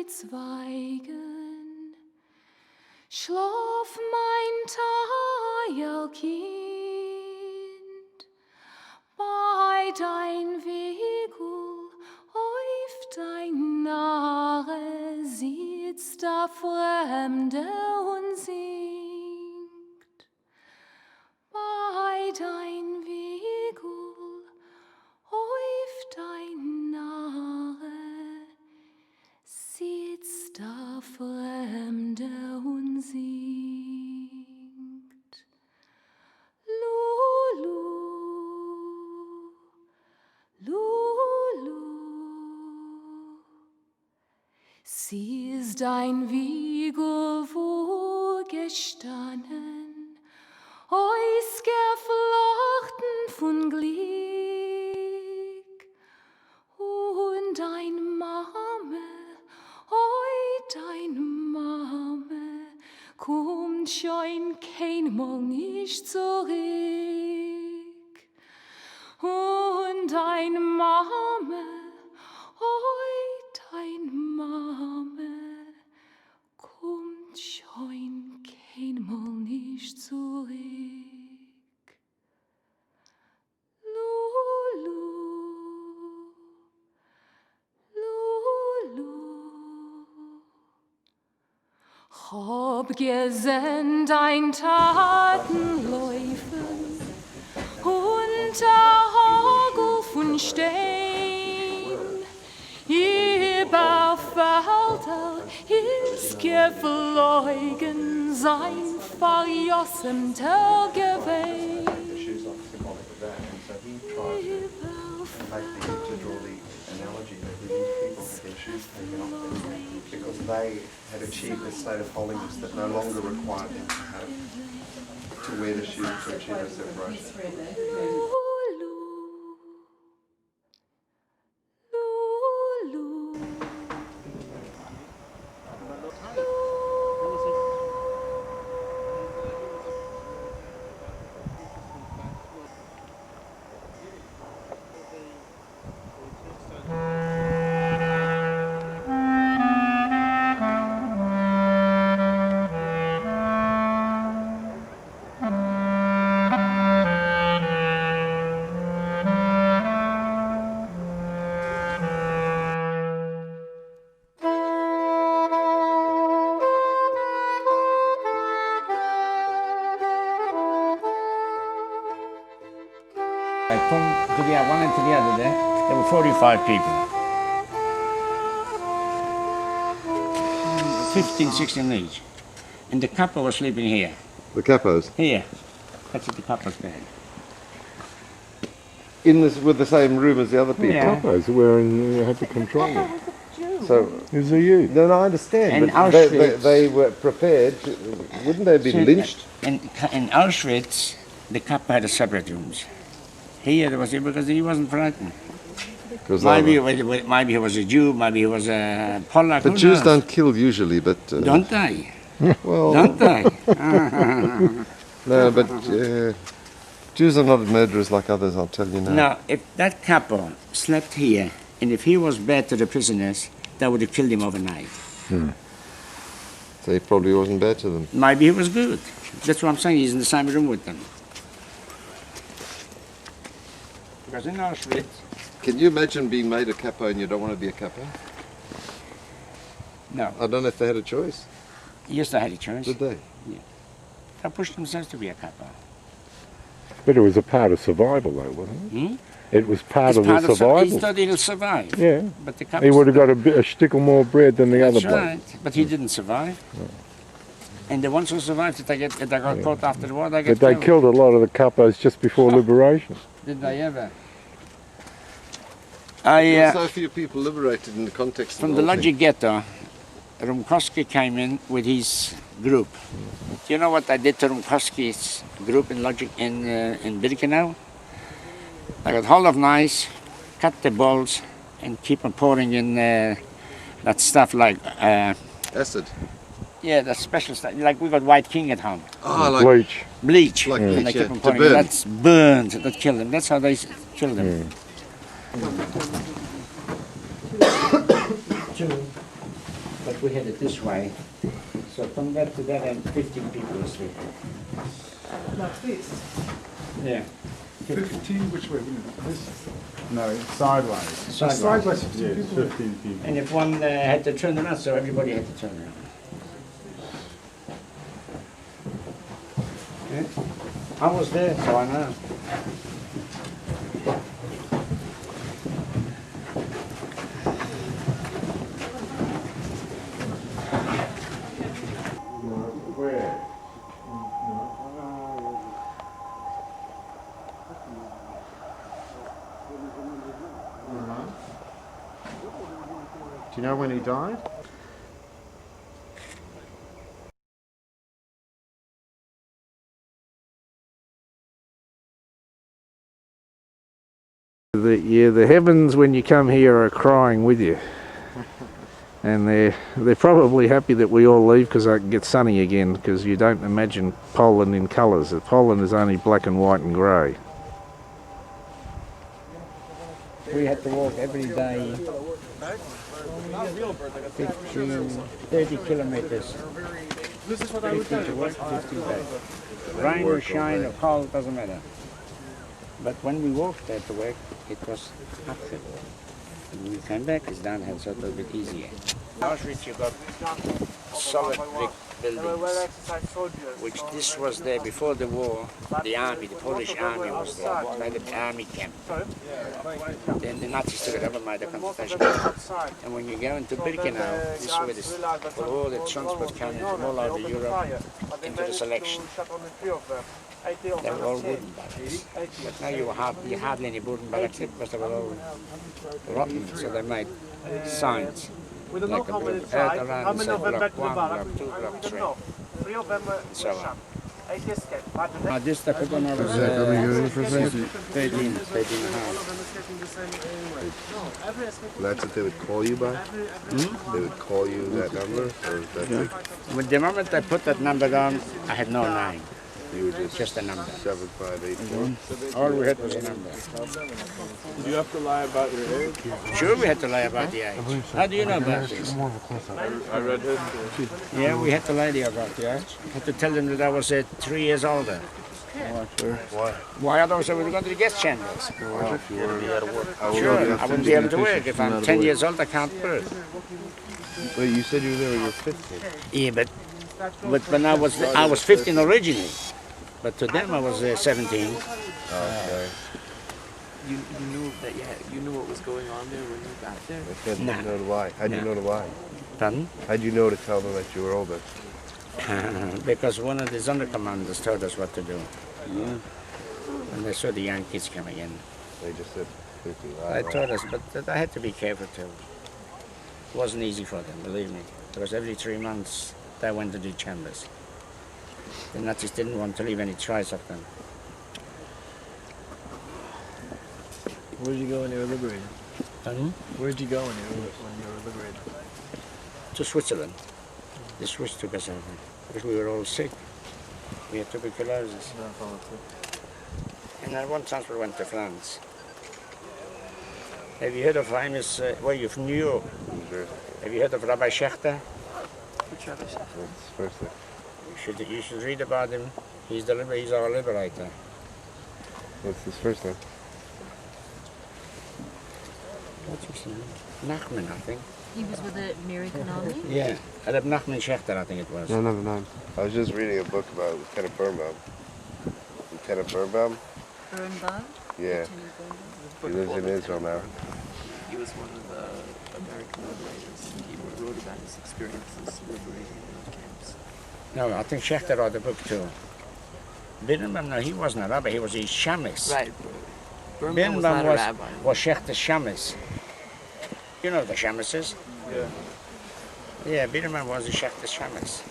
Zweigen. Schlaf, mein Teilkind, bei dein Wegel auf dein Nahe sitzt der Fremde und singt. Bei dein Wegel auf dein Nahe sitzt der Fremde und singt. Lulu, Lulu, sie ist ein Wiegel, wo gestanden, eus geflochten von Glück. Und dein Mame, dein Mame, kommt schon keinmal nicht zurück. Und dein Mame, dein Mame, kommt schon keinmal nicht zurück. Lulu, Lulu. Hab gesehen dein Taten laufen unter Hagel von Stein. Über Felder ist geflogen sein verjossem Tergeweih. Because they had achieved a state of holiness that no longer required them to wear the shoes to achieve a separation. From to the one end to the other there were 45 people. 15, 16 each. And the couple was sleeping here. The capos? Here. That's what the couple's bed. In this, with the same room as the other people? Yeah. Capos are wearing, you had to control them. So, Who's a you? no, I understand, And but they were prepared, wouldn't they have been lynched? In Auschwitz, the couple had a separate rooms. Here there was because he wasn't frightened. Maybe he was a Jew, maybe he was a Polak. But Jews don't kill usually, but... Don't they? Well, Don't they? no, but Jews are not murderers like others, I'll tell you now. Now, if that couple slept here, and if he was bad to the prisoners, they would have killed him overnight. So he probably wasn't bad to them. Maybe he was good. That's what I'm saying, he's in the same room with them. Because in Auschwitz... Can you imagine being made a capo and you don't want to be a capo? No. I don't know if they had a choice. Yes, they had a choice. Did they? Yeah. They pushed themselves to be a couple. But it was a part of survival, though, wasn't it? It was part of the He survival. thought he'll survive. Yeah. But the He would have got a stickle more bread than the other That's bloke. right. But he didn't survive. And the ones who survived, if they got caught after the war, they got But they killed a lot of the capos just before liberation. Did they ever? There were so few people liberated in the context From of the whole Logic Ghetto, Rumkowski came in with his group. Do you know what I did to Rumkowski's group in Logic in Birkenau? I got hold of knives, cut the balls, and keep on pouring in that stuff like acid. yeah, that special stuff. Like we got White King at home. Oh, like Bleach. Bleach. Like And bleach, they keep yeah, on to pouring. burn. That's burned. That killed them. That's how they killed them. Two, but we had it this way. So from that to that end, 15 people were sleeping. Like this? Yeah. 15, which way? This? No, sideways. Sideways. Yes, 15 people. And if one had to turn around, so everybody had to turn around. Yeah. I was there, so I know. Where? Do you know when he died? The heavens when you come here are crying with you. And they're probably happy that we all leave because it can get sunny again, because you don't imagine Poland in colours. Poland is only black and white and grey. We had to walk every day 15, 30 kilometers. 50 to work, 50 back. Rain or shine or cold, doesn't matter. But when we walked there to work, it was uphill. When we came back, it's downhill, so a little bit easier. Auschwitz, you got solid brick buildings, which this was there before the war. The army, the Polish army was there, made an army camp. Then the Nazis took it over, made a concentration camp. And when you go into Birkenau, this is where this, for all the transport coming from all over Europe into the selection. They were all wooden barracks. But now you hardly any wooden barracks because they were all rotten, so they made signs. Like a earth around and said block 1, block 2, block 3, and so on. This the Kagona was 13 and a half. That's what they would call you by? They would call you that number? Or that's When the moment I put that number on, I had no name. You were Just a number. 7584. All we had was a number. Did you have to lie about your age? Sure, we had to lie about the age. How do you know about this? I read history. Yeah, we had to lie there about the age. Had to tell them that I was 3 years older. Why? Why? Otherwise I would have gone to the guest chambers. If you were to work. Sure, I wouldn't be able to work. If I'm 10 years old, I can't work. Wait, you said you were there when you were 15. Yeah, but when I was 15 originally. But to them I was 17. Okay. You knew that you knew what was going on there when you got there? How'd you know to lie? How'd you know to lie? Pardon? How'd you know to tell them that you were older? Because one of the Sondercommanders told us what to do. And they saw the young kids coming in. They just said 50. They told us, but I had to be careful too. It wasn't easy for them, believe me. Because every 3 months they went to the chambers. The Nazis didn't want to leave any trace of them. Where did you go when you were liberated? Pardon? Where did you go when you were liberated? To Switzerland. The Swiss took us over because we were all sick. We had tuberculosis. And at one time we went to France. Have you heard of famous, well, you're from New York. Have you heard of Rabbi Schechter? Which other stuff? That's the first thing. You should read about him. He's our liberator. What's his first name? What's his name? Nachman, I think. He was with the American Army? Yeah, Reb Nachman Schechter, I think it was. No, never mind. I was just reading a book about Lieutenant Birnbaum. Lieutenant Birnbaum? Birnbaum? Yeah. He lives in Israel now. He was one of the American liberators. He wrote about his experiences liberating the camps. No, I think Schechter wrote the book too. Birnbaum, no, he wasn't a rabbi, he was a shamus. Right. Birnbaum was not a rabbi. Was Schechter's shamus. You know the shamuses? Yeah. Yeah, Birnbaum was a Schechter's shamus.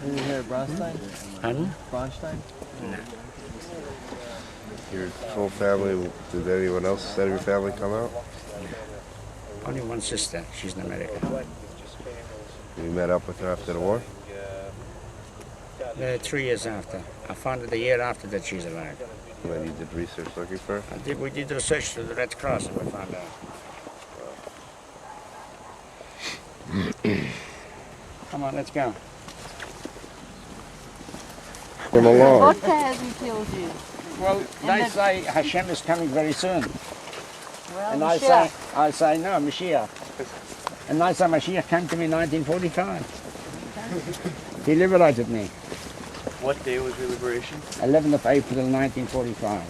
Did you hear Bronstein? Pardon? Bronstein? No. Your whole family, did anyone else out of your family come out? Only one sister, she's in America. You met up with her after the war? 3 years after. I found it a year after that she's alive. And then you did research looking for her? We did research through the Red Cross and we found out. Come on, let's go. Come along. Vodka hasn't killed you. Well, they say Hashem is coming very soon. Well, And Mashiach. I say, no, Mashiach. And I say, Mashiach came to me in 1945. He liberated me. What day was your liberation? 11th of April 1945.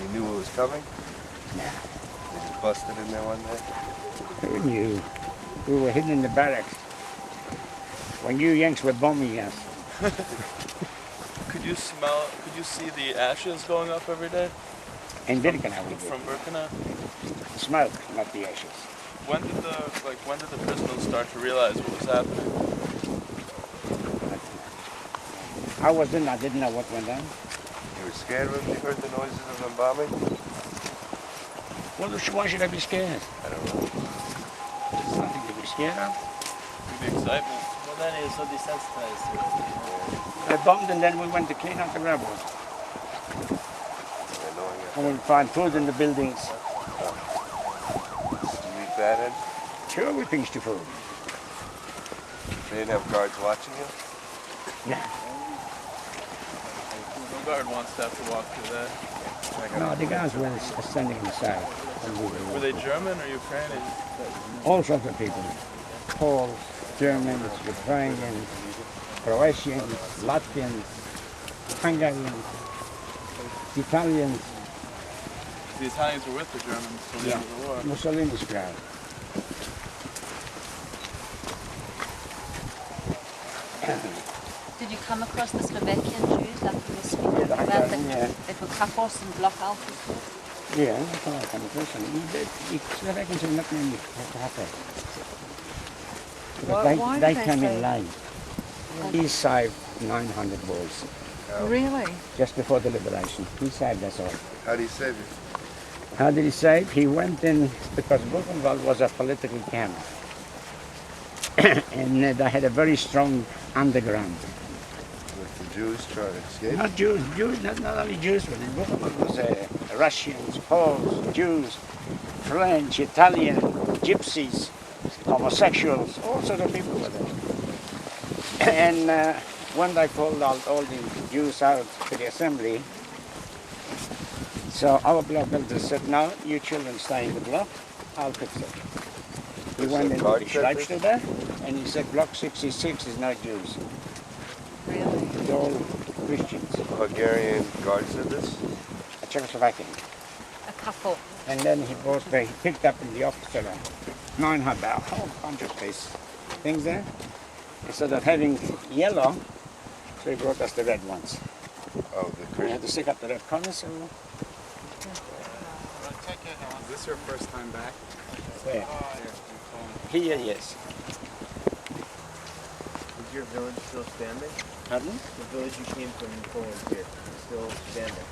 You knew it was coming? Yeah. Did you busted in there one day? Who knew? We were hidden in the barracks. When you Yanks were bombing us. Could you see the ashes going up every day? In Birkenau we did. From Birkenau? Smoke, not the ashes. When did the prisoners start to realize what was happening? I was in, I didn't know what went on. You were scared when you heard the noises of them bombing? Well, why should I be scared? I don't know. There's nothing to be scared of. The excitement. Well, then he was so desensitized to it. They bombed and then we went to clean out the rubble. They're knowing it. And we find food in the buildings. Did you eat that, Ed? Sure, we pinched the food. They didn't have guards watching you? Yeah. No guard wants to have to walk through that. No, the guys were standing inside. Were they German or Ukrainian? All sorts of people. Poles, Germans, Ukrainians, Croatians, Latvians, Hungarians, Italians. The Italians were with the Germans till the end of the war. Mussolini's crowd. Did you come across the Slovakian Jews like we were speaking about that were kapos and block alphas? Yeah, that's all I come across. The Slovakians have not many happen. Why They did came they in late. He saved 900 boys Really? just before the liberation. He saved us all. How do you save it? How did he save? He went in because Buchenwald was a political camp. And they had a very strong underground. With the Jews trying to escape? Not Jews, not only Jews, but in Buchenwald was Russians, Poles, Jews, French, Italian, gypsies, homosexuals, all sorts of people were there. And when they pulled all the Jews out to the assembly, so our block builder said, no, you children stay in the block, I'll fix it. He went into the Schleifstube and he said, block 66 is no Jews. Really? It's all Christians. Hungarian guards did this? A Czechoslovakian. A couple. And then he picked up in the office 900, a whole bunch of these things there. Instead of having yellow, so he brought us the red ones. Oh, the We had Christians. to stick up the red corners. So Is this your first time back? where? Here, yes. Is your village still standing? Pardon? The village you came from in Poland here, is still standing?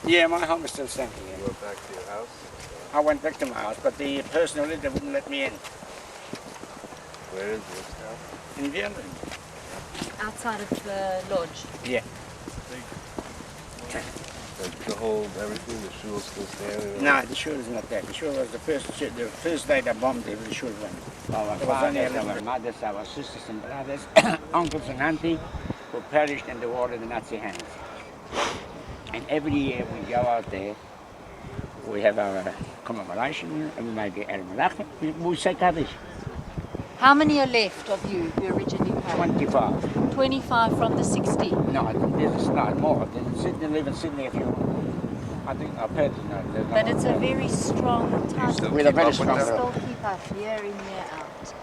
Yeah, my home is still standing You here. went back to your house? I went back to my house, but the person who lived there wouldn't let me in. Where is this now? In Vienna. Outside of the lodge. Yeah. The whole, everything, the shul's still standing? No, the shul is not there. The shul was the first day they bombed it, the shul went. Our fathers, our mothers, our sisters and brothers, uncles and aunties who perished in the war in the Nazi hands. And every year we go out there, we have our commemoration, and we make the Ermelach, we say Kaddish. How many are left of you who originally came? 25. 25 from the 60. No, this is not more. Sydney, live in Sydney if you, I think our parents know. But it's a very strong time. still With a keep very up with strong that? Still keep up year in, year out.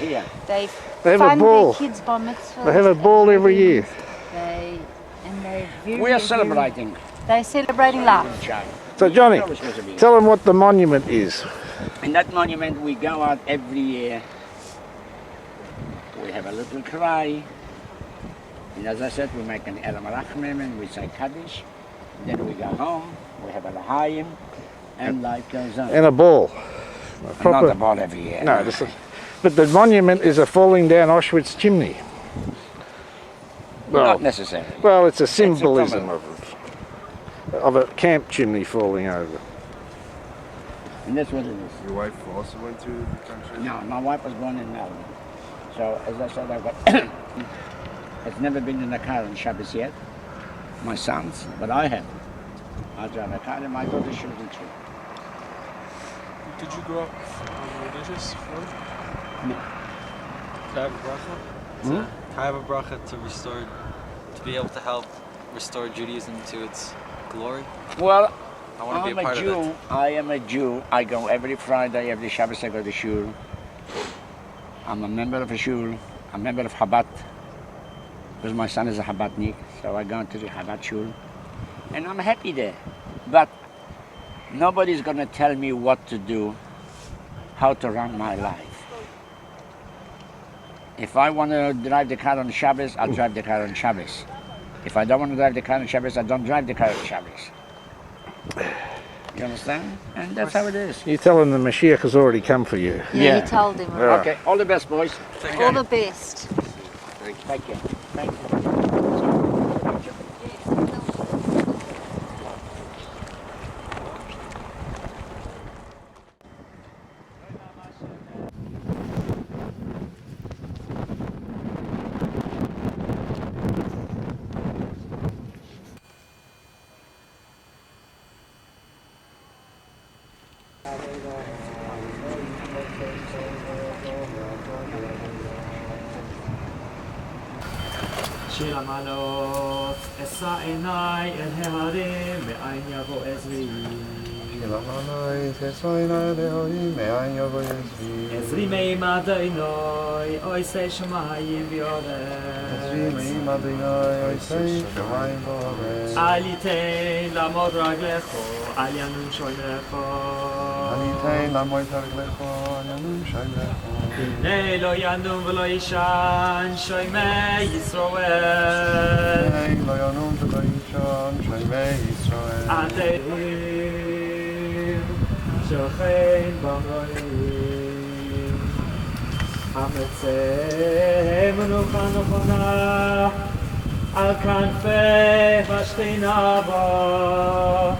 Yeah. They They have a fund ball. their kids' bar mitzvahs. They have a ball and every year. They're very, We are celebrating. They're celebrating life. So Johnny, tell them what the monument is. In that monument we go out every year. We have a little cry. And as I said, we make an El Marachmim and we say Kaddish. Then we go home, we have a L'chaim, and life goes on. And a ball. Not a ball every year. No, but the monument is a falling down Auschwitz chimney. Not necessarily. Well, it's a symbolism of a camp chimney falling over. And that's what it is. Your wife also went through the country? No, my wife was born in Melbourne. So as I said, I've got has never been in a car on Shabbos yet. My sons, but I have. I drive a car and my daughter's children too. Did you grow up religious? No. Can I have a bracha? Can I have a bracha to restore, to be able to help restore Judaism to its glory? Well, I want to be I'm a part a of Jew. it. I am a Jew. I go every Friday, every Shabbos I go to shul. I'm a member of a shul. I'm a member of Chabad. Because my son is a Chabadnik, so I go to the Chabad shul. And I'm happy there. But nobody's going to tell me what to do, how to run my life. If I want to drive the car on Shabbos, I'll drive the car on Shabbos. If I don't want to drive the car on Shabbos, I don't drive the car on Shabbos. You understand? And that's how it is. You tell him the Mashiach has already come for you. Yeah, you told him. Right. Okay, all the best, boys. All the best. Thank you. Thank you. שיר המעלות, אשא עיניי אל ההרים, מאין יבוא עזרי. עזרי מימד עינוי, אוי שי שמיים ויורץ. אל ייתן לעמוד רגלך, אל ינום שוינך. הנה לא ינום ולא ישן, שוימי ישראל. אתם שוכן במרואים, המצא מנוחה נכונה, על כנפי השכינה בו.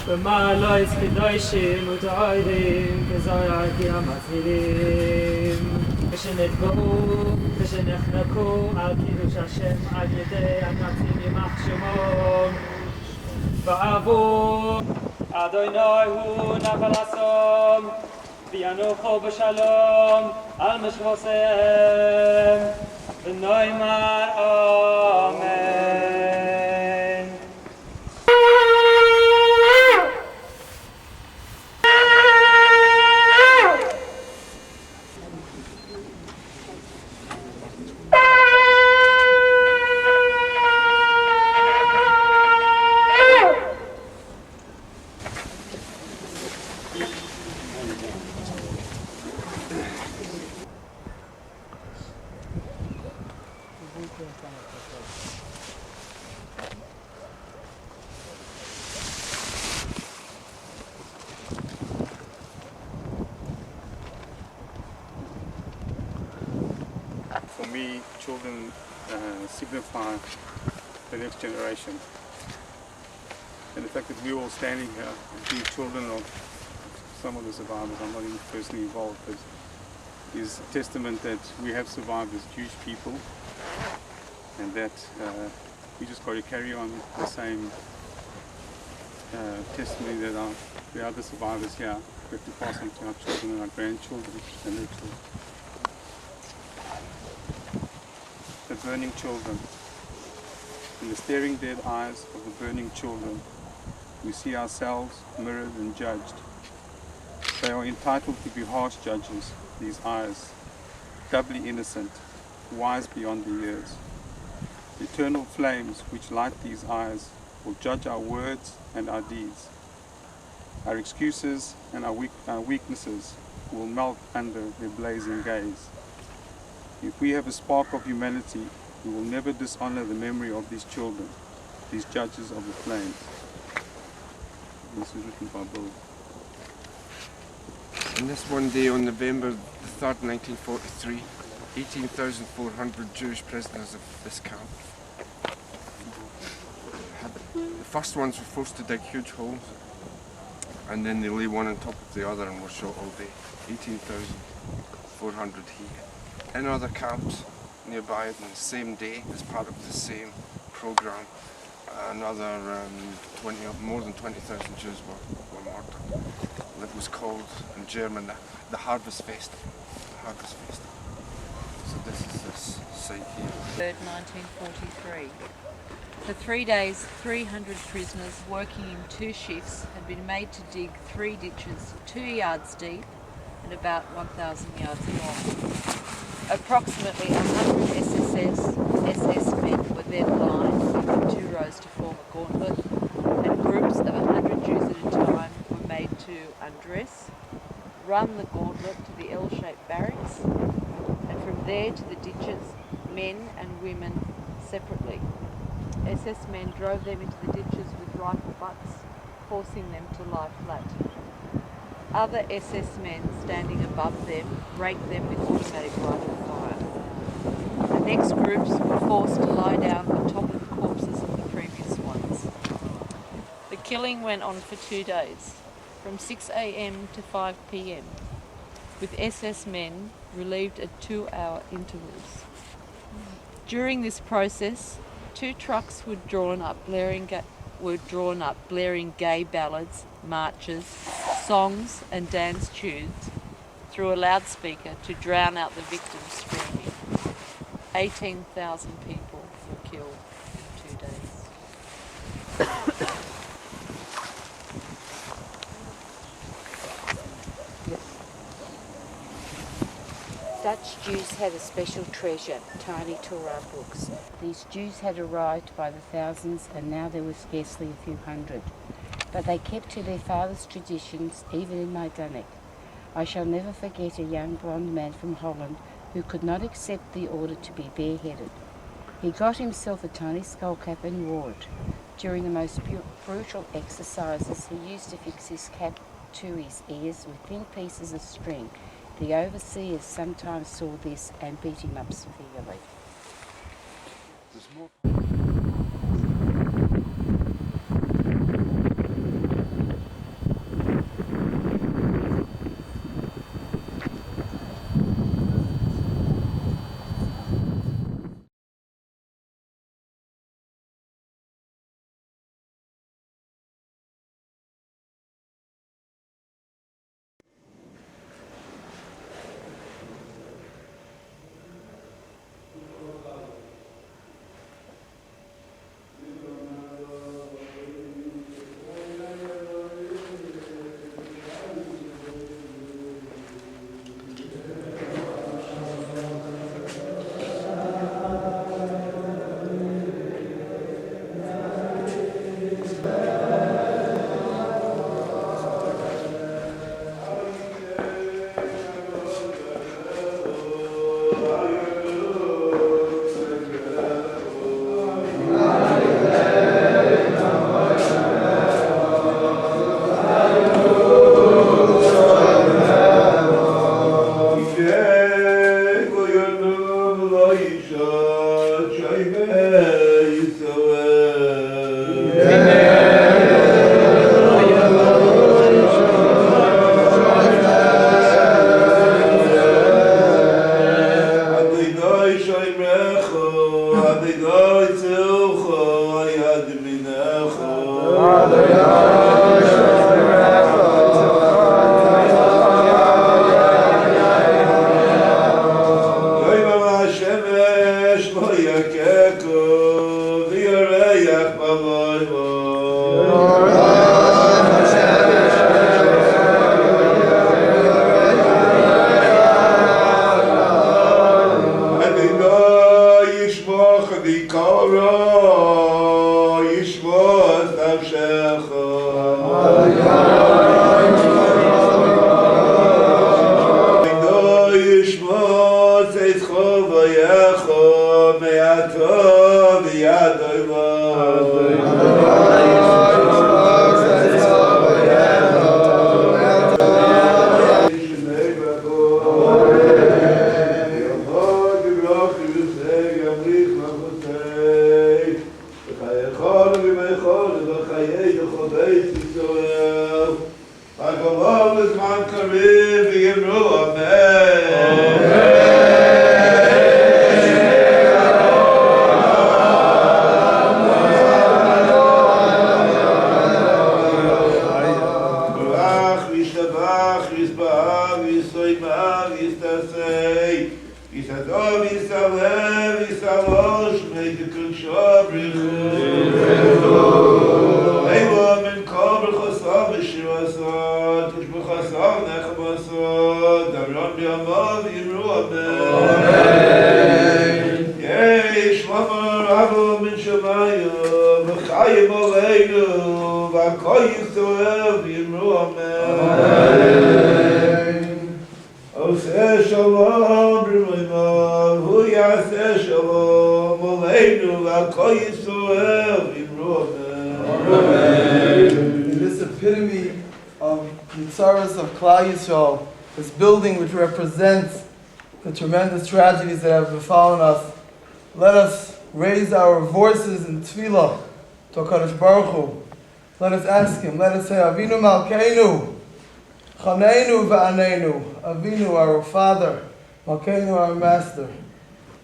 במעלויס קדושים ותוירים, כזוהר כי המצהירים. כשנתבעו, כשנחנקו על קידוש השם על ידי הנציב יימח שמו. ואהבו אדוני הוא נחל אסום, וינוחו בשלום על משכבותיהם, ונאמר אמן. For me, children signify the next generation. And the fact that we're all standing here, being children of some of the survivors, I'm not even personally involved, but is a testament that we have survived as Jewish people, and that we just got to carry on the same testimony that the other survivors here. We have to pass on to our children and our grandchildren and their children. The burning children. In the staring dead eyes of the burning children, we see ourselves mirrored and judged. They are entitled to be harsh judges, these eyes, doubly innocent, wise beyond the years. Eternal flames which light these eyes will judge our words and our deeds. Our excuses and our weaknesses will melt under their blazing gaze. If we have a spark of humanity, we will never dishonor the memory of these children, these judges of the flames. This is written by Bill. On this one day on November 3rd, 1943, 18,400 Jewish prisoners of this camp. The first ones were forced to dig huge holes, and then they lay one on top of the other and were shot all day. 18,400 here. In other camps nearby on the same day, as part of the same program, another more than 20,000 Jews were murdered. It was called in German the Harvest Festival. Harvest Festival. So this is this site here. 3rd, 1943. For 3 days, 300 prisoners working in 2 shifts had been made to dig 3 ditches 2 yards deep and about 1,000 yards long. Approximately 100 SS men were then lined in 2 rows to form a gauntlet, and groups of 100 Jews at a time were made to undress, run the gauntlet to the L-shaped barracks, and from there to the ditches, men and women separately. SS men drove them into the ditches with rifle butts, forcing them to lie flat. Other SS men standing above them raked them with automatic rifle fire. The next groups were forced to lie down on top of the corpses of the previous ones. The killing went on for 2 days, from 6 a.m. to 5 p.m, with SS men relieved at 2-hour intervals. During this process, 2 trucks were drawn up blaring gay ballads, marches, songs and dance tunes through a loudspeaker to drown out the victims screaming. 18,000 people were killed in 2 days. Dutch Jews had a special treasure, tiny Torah books. These Jews had arrived by the thousands and now there were scarcely a few hundred. But they kept to their fathers' traditions, even in Majdanek. I shall never forget a young blonde man from Holland who could not accept the order to be bareheaded. He got himself a tiny skull cap and wore it. During the most brutal exercises, he used to fix his cap to his ears with thin pieces of string. The overseers sometimes saw this and beat him up severely. Shalom, Aleinu, V'Kol Yisrael. epitome of the tzaras of Klal Yisrael, this building which represents the tremendous tragedies that have befallen us. Let us raise our voices in tefillah to HaKadosh Baruch Hu. Let us ask Him. Let us say, Avinu Malkeinu, Chaneinu Va'aneinu. Avinu, our Father, Malkeinu, our Master.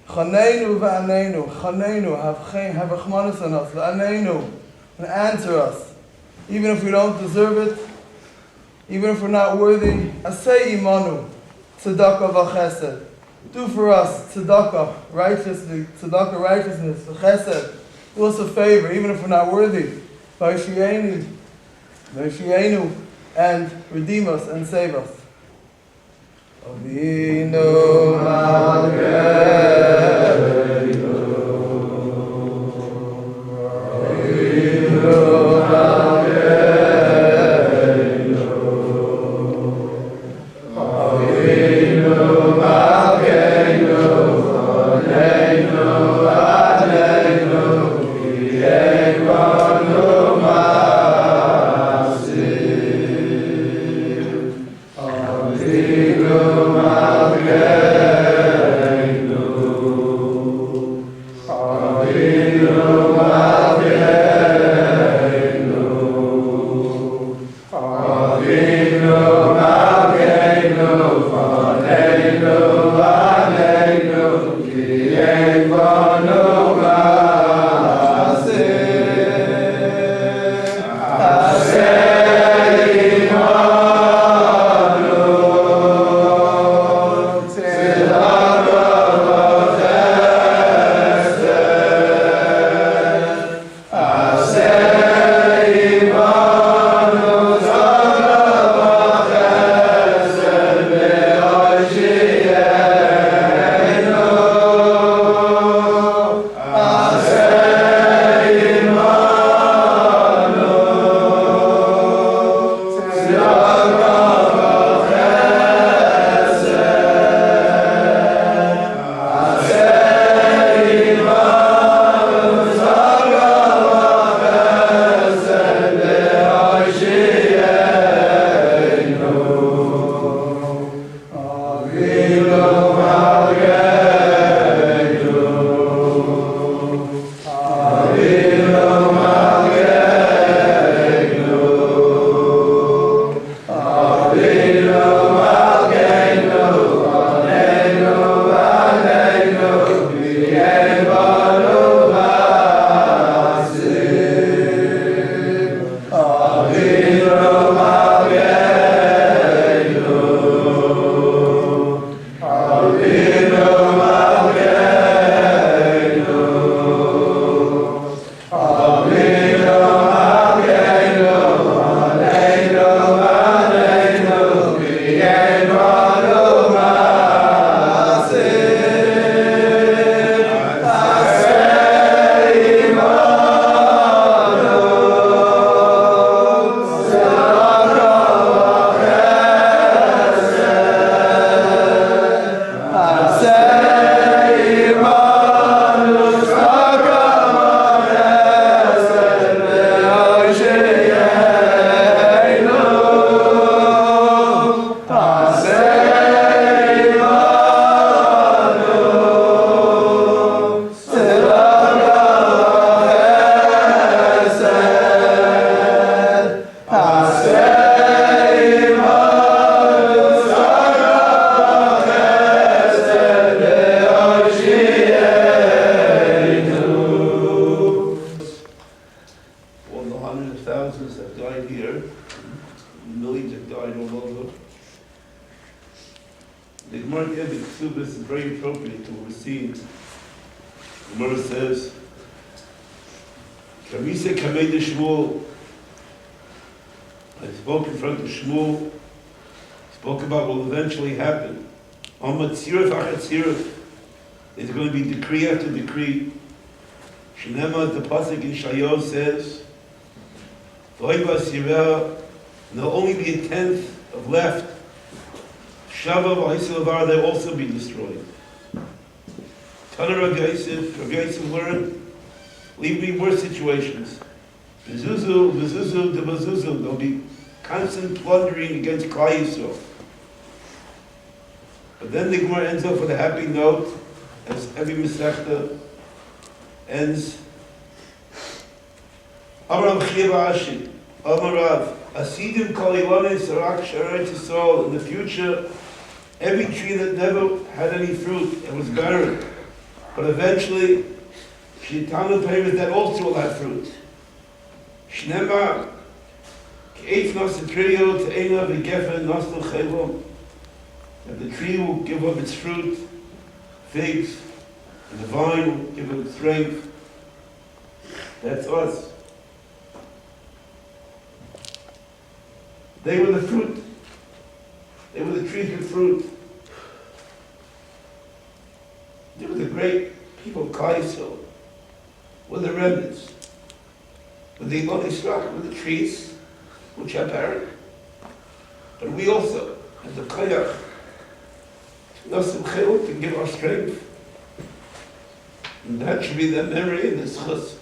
Chaneinu Va'aneinu. Chaneinu, have rachmanis on us. Va'aneinu, and answer us. Even if we don't deserve it, even if we're not worthy. Asay imanu, tzedakah v'chesed. Do for us tzedakah, righteousness, v'chesed. Do us a favor, even if we're not worthy. V'yishienu, and redeem us and save us. Avinu Malkeinu, Avinu There's going to be decree after decree. Shnema, the pasuk in Shayo says, there'll only be a tenth of left. Shava v'Haiselavar, they'll also be destroyed. Tana Rav Yosef learned, leave me worse situations. V'zuzu, there'll be constant plundering against Klal Yisrael. But then the Gemara ends up with a happy note, as every Masechta ends. Amar Rav Chiya Ashi, Amar Rav, Asidim kol ilanei sarak sharet Yisrael. In the future, every tree that never had any fruit, it was barren. But eventually, Shitanu Peiris, that also will have fruit. Shnemar, K'eif nas trio te'ena v'gefen nas l'chevom. That the tree will give up its fruit, figs, and the vine will give up its strength. That's us. They were the fruit. They were the trees with fruit. They were the great people of Klal Yisrael. Were the remnants. Were the Ilon Yisrael, were the trees which are barren. But we also have the Koyach, Nasim Chil, to give our strength. And that should be the memory in this chus.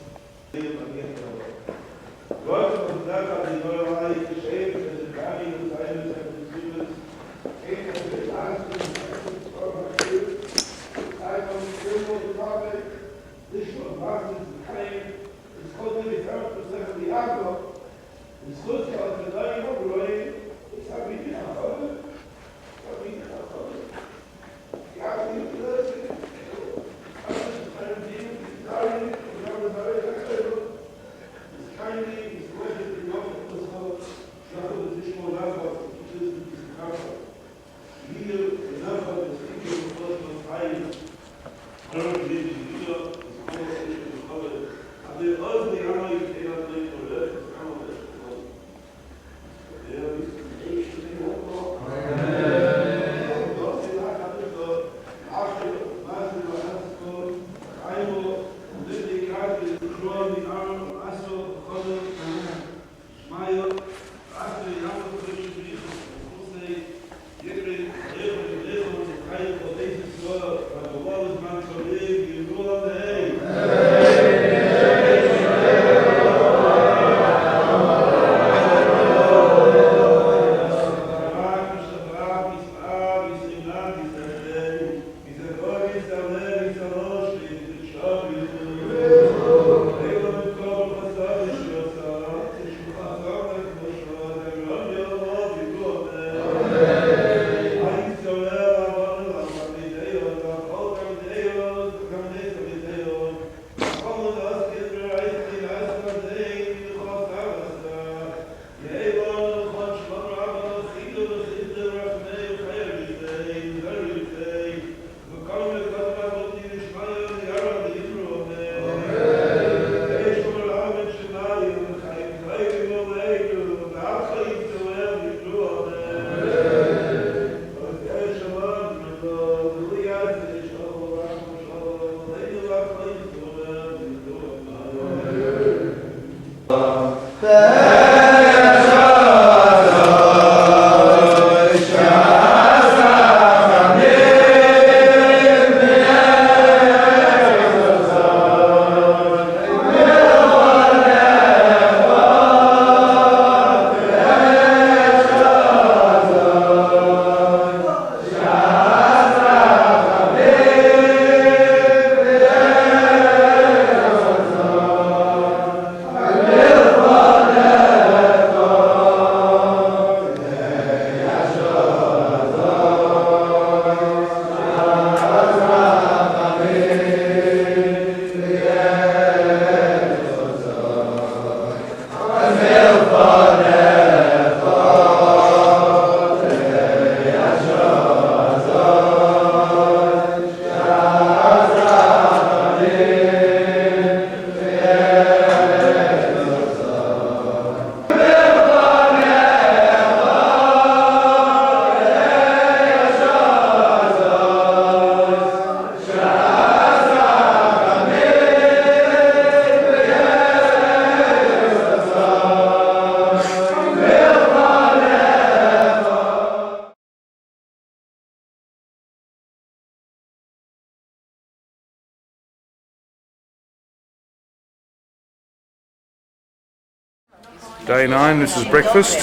Day 9, this is breakfast.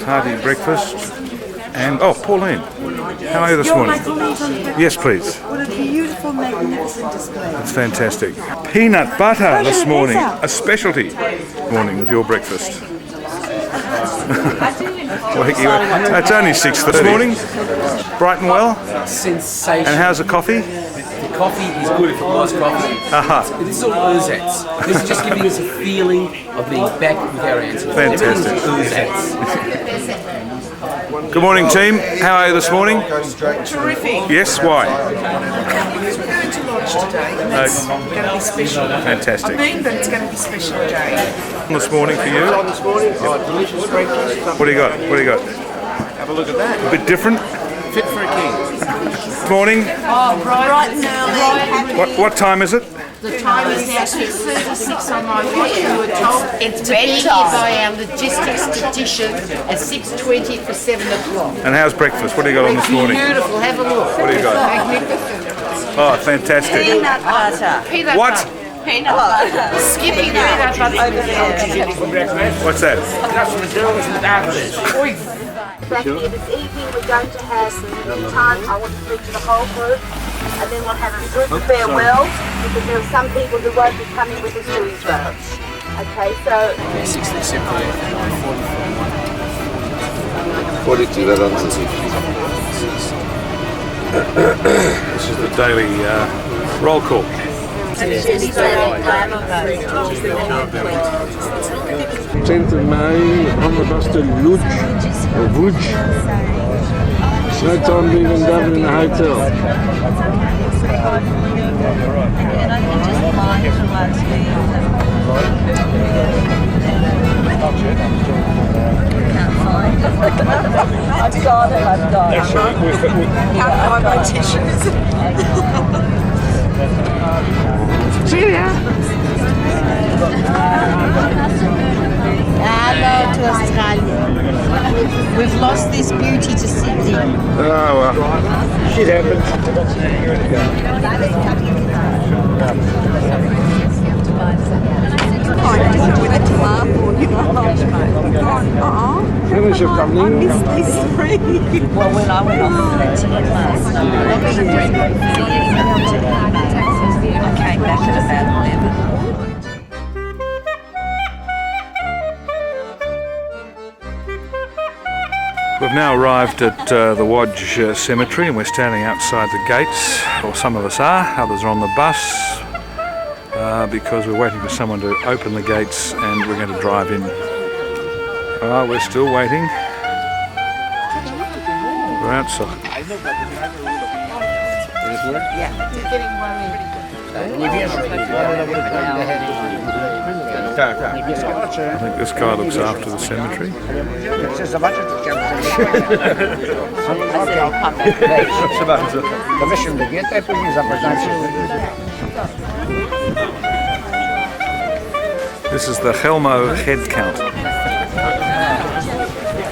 Hearty breakfast. And, oh, Pauline, how are you this morning? Yes, please. What a beautiful, magnificent display. That's fantastic. Peanut butter this morning, a specialty morning with your breakfast. It's only 6:30 this morning. Bright and well? Sensational. And how's the coffee? The coffee is good if it was coffee. This is all oozats. This is just giving us a feeling of being back with our ancestors. Fantastic. Oozats. Good morning, team. How are you this morning? Terrific. Yes, why? Because we're going to lodge today, and that's going to be special. Fantastic. I've been, but it's going to be special today. This morning for you? This morning, delicious breakfast. What do you got? What do you got? Have a look at that. A bit different? Fit for a king. Morning. Oh, bright and early. What time is it? The time is now 6:36 on my watch. You were told It's being here by our logistics statistician at 6:20 for 7 o'clock. And how's breakfast? What do you got on this morning? Beautiful, have a look. What do you got? Magnificent. Oh, fantastic. Peanut butter. Peanut What? butter. Peanut butter. Skippy peanut butter over there. What's that? Back here this evening we're going to have, in the meantime, I want to speak to the whole group, and then we'll have a good farewell, because there are some people who won't be coming with us to Israel. Okay, so... 60, 70, 42, that answers it. This is the daily roll call. 10th of May on the bus to Lodz, or Vuj. No time to even down in the hotel. I've got it. Can't find my tissues. See ya. Hello to Australia. We've lost this beauty to Sydney. Oh, well. Shit happens. Finish your coming. Well, when I went off I came back at about 11. We've now arrived at the Wodge Cemetery and we're standing outside the gates, or some of us are, others are on the bus, because we're waiting for someone to open the gates and we're going to drive in. We're still waiting. We're outside. Yeah, he's getting worried. I think this guy looks after the cemetery. This is the Helmo head count.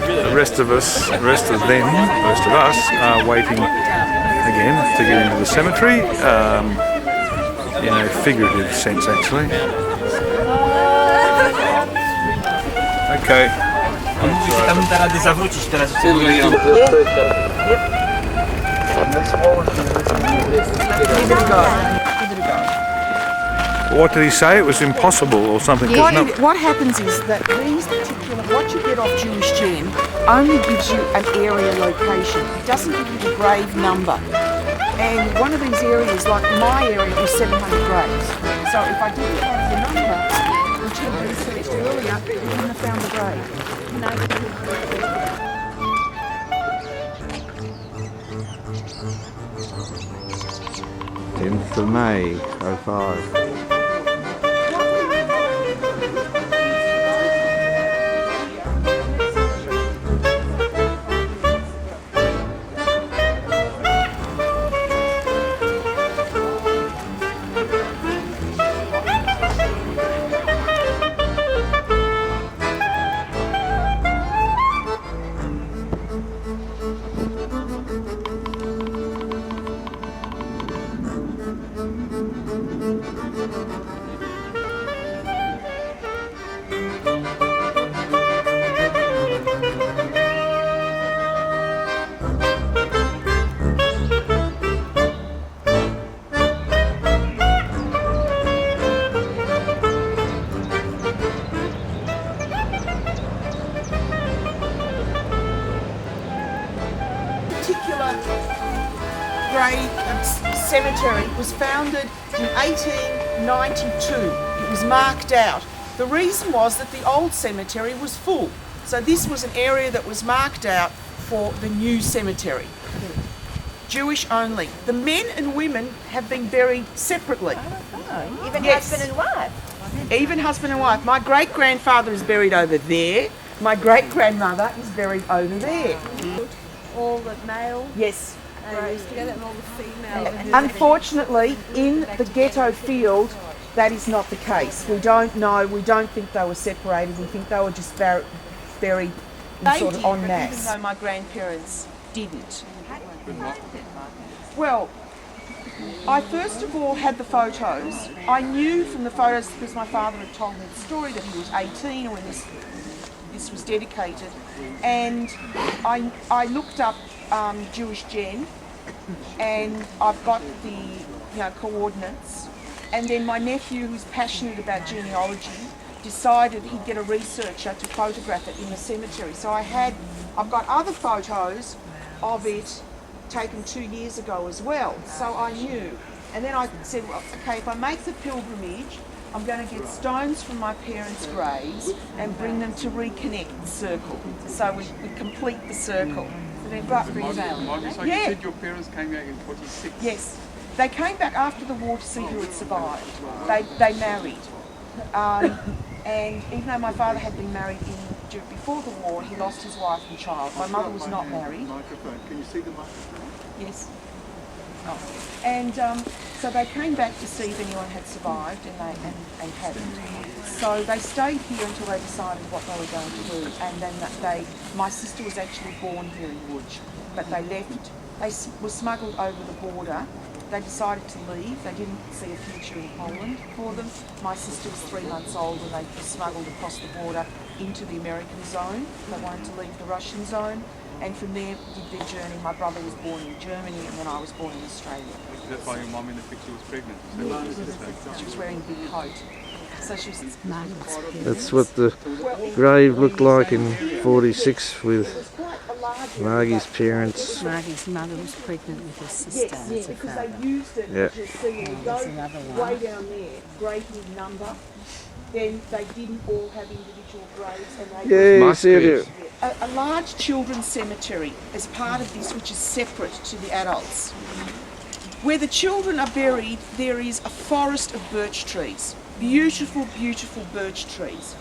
The rest of us, the rest of us are waiting again to get into the cemetery, in a figurative sense actually. Okay. What did he say? It was impossible or something? What happens is that these particular, what you get off Jewish Gen only gives you an area location. It doesn't give you the grave number. And one of these areas, like my area, was 700 graves. So if I didn't have the number, which had been searched earlier, we wouldn't have found the grave. 10th of May, 05. cemetery was founded in 1892. It was marked out. The reason was that the old cemetery was full. So this was an area that was marked out for the new cemetery. Jewish only. The men and women have been buried separately. Even Yes. husband and wife. Even husband and wife. My great-grandfather is buried over there. My great-grandmother is buried over there. All the male Yes. graves together and all the female. Unfortunately, in the ghetto field, that is not the case. We don't know, we don't think they were separated, we think they were just buried sort of en masse. Even though my grandparents didn't. Well, I first of all had the photos. I knew from the photos, because my father had told me the story, that he was 18 when this was dedicated, and I looked up Jewish Gen, and I've got the coordinates, and then my nephew, who's passionate about genealogy, decided he'd get a researcher to photograph it in the cemetery. So I've got other photos of it taken 2 years ago as well, so I knew. And then I said, well, okay, if I make the pilgrimage, I'm going to get stones from my parents' graves and bring them to reconnect the circle. So we complete the circle. So you said your parents came back in 46? Yes. They came back after the war to see who had survived. They married. And even though my father had been married before the war, he lost his wife and child. My mother was not married. Can you see the microphone? Yes. Oh. And so they came back to see if anyone had survived, and hadn't. So they stayed here until they decided what they were going to do. And then my sister was actually born here in Łódź, but they left. They were smuggled over the border. They decided to leave. They didn't see a future in Poland for them. My sister was 3 months old when they were smuggled across the border into the American zone. They wanted to leave the Russian zone, and from there did their journey. My brother was born in Germany, and then I was born in Australia. That's why your mum in the picture was pregnant. She was wearing a big coat. So she was... That's what the grave looked like in 46 with Margie's parents. Margie's mother was pregnant with her sister. Yes, because they used it to see way down there, great big number. Then they didn't all have individual graves, and they a large children's cemetery as part of this, which is separate to the adults. Where the children are buried, there is a forest of birch trees. Beautiful, beautiful birch trees.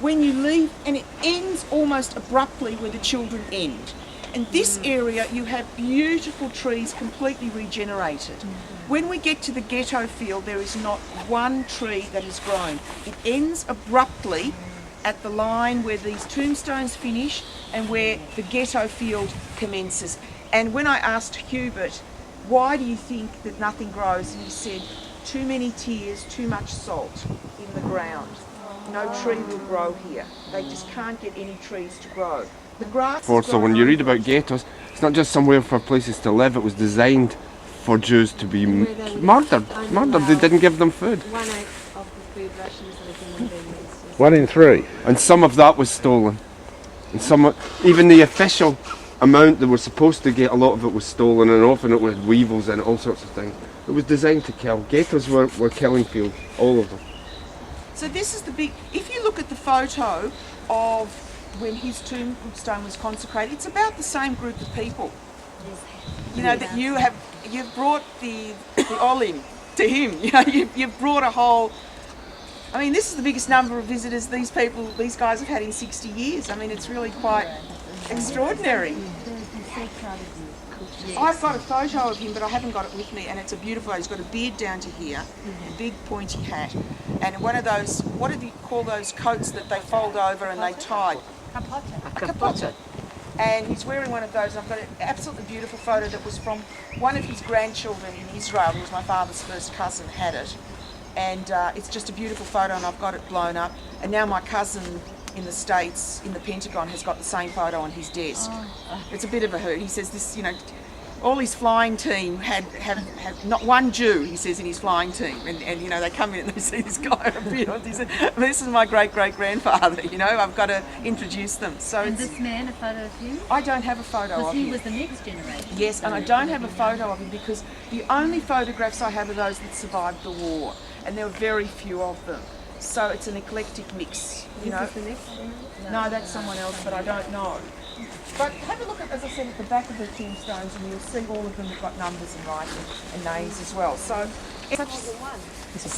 When you leave, and it ends almost abruptly where the children end. In this area, you have beautiful trees completely regenerated. When we get to the ghetto field, there is not one tree that has grown. It ends abruptly at the line where these tombstones finish and where the ghetto field commences. And when I asked Hubert, why do you think that nothing grows? And he said, too many tears, too much salt in the ground. No tree will grow here. They just can't get any trees to grow. The grass. So when you read about ghettos, it's not just somewhere for places to live. It was designed for Jews to be murdered. They didn't give them food. 1/8 of the food rations living in them. 1 in 3. And some of that was stolen. And some, even the official amount they were supposed to get, a lot of it was stolen, and often it was weevils and all sorts of things. It was designed to kill. Ghettos were killing fields, all of them. So this is the big, if you look at the photo of when his tombstone was consecrated, it's about the same group of people. You know, that you've brought the olim to him. You know, you've brought a whole, I mean, this is the biggest number of visitors these guys have had in 60 years. I mean, it's really quite extraordinary. I've got a photo of him, but I haven't got it with me, and it's a beautiful, he's got a beard down to here, a big pointy hat, and one of those, what do you call those coats that they fold over and they tie? A capote. And he's wearing one of those, and I've got an absolutely beautiful photo that was from one of his grandchildren in Israel, who was my father's first cousin, had it. And it's just a beautiful photo, and I've got it blown up. And now my cousin in the States, in the Pentagon, has got the same photo on his desk. It's a bit of a hoot. He says this, you know, all his flying team had not one Jew, he says, in his flying team. And you know, they come in and they see this guy appear. He said, this is my great-great-grandfather, you know, I've got to introduce them. So And this man, a photo of him? I don't have a photo of him. Because he was the next generation. Yes, and I don't have a photo of him because the only photographs I have are those that survived the war, and there were very few of them. So it's an eclectic mix, you know. Is this the next one? No, that's someone else, but I don't know. But have a look at, as I said, at the back of the tombstones, and you'll see all of them have got numbers and writing and names as well. So it's such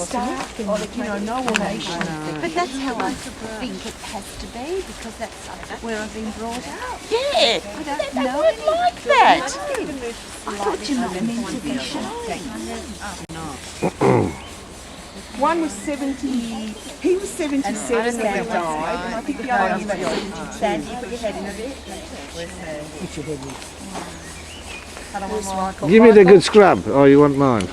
stark and, you know, no one nation. But that's how I think it has to be, because that's where I've been brought up. Yeah, I don't they know weren't anything. like that. I thought you were meant to be shy. One was 70, he was 77 when he died, and I think the other one was 72. Sandy, put your head in a bit. Where's Sandy? Give me the good scrub. Oh, you want mine?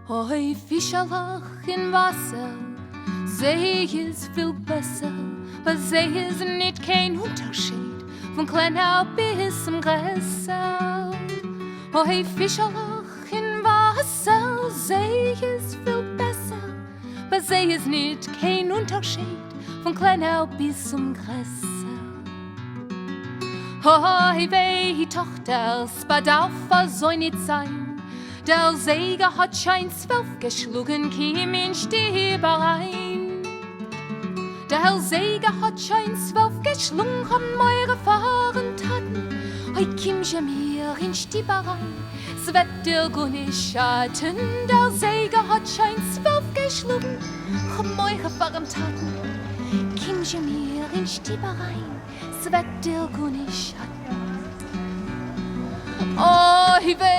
Oi, Fischerloch in Wasser, See ist viel besser, weil See ist nicht kein Unterschied von kleiner bis zum größer. Oi, Fischerloch in Wasser, See ist viel besser, weil See ist nicht kein Unterschied von kleiner bis zum größer. Oi, weh, Tochters, bedarf so nicht sein. Der Säger hat schein 12 geschlagen, kim in Stieberein. Der Säger hat schein 12 geschlungen, haben eure Fahrentaten. Heut kim je mir in Stieberein, es wird dir gut nicht schaden. Der Säger hat schein 12 geschlungen, haben eure Fahrentaten. Kim je mir in Stieberein, es wird dir gut nicht schaden.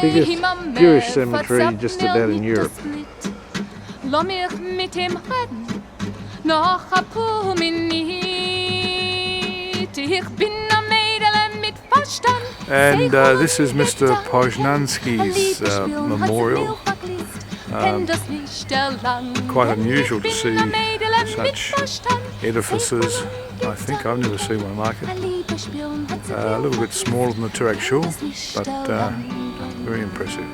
Biggest Jewish cemetery just about in Europe. Lass mich mit ihm reden, noch ein paar Minuten. Ich bin ein Mädel mit Verstand. And this is Mr. Poznansky's memorial. Quite unusual to see such edifices. I think I've never seen one like it. A little bit smaller than the Turak Shul, but very impressive.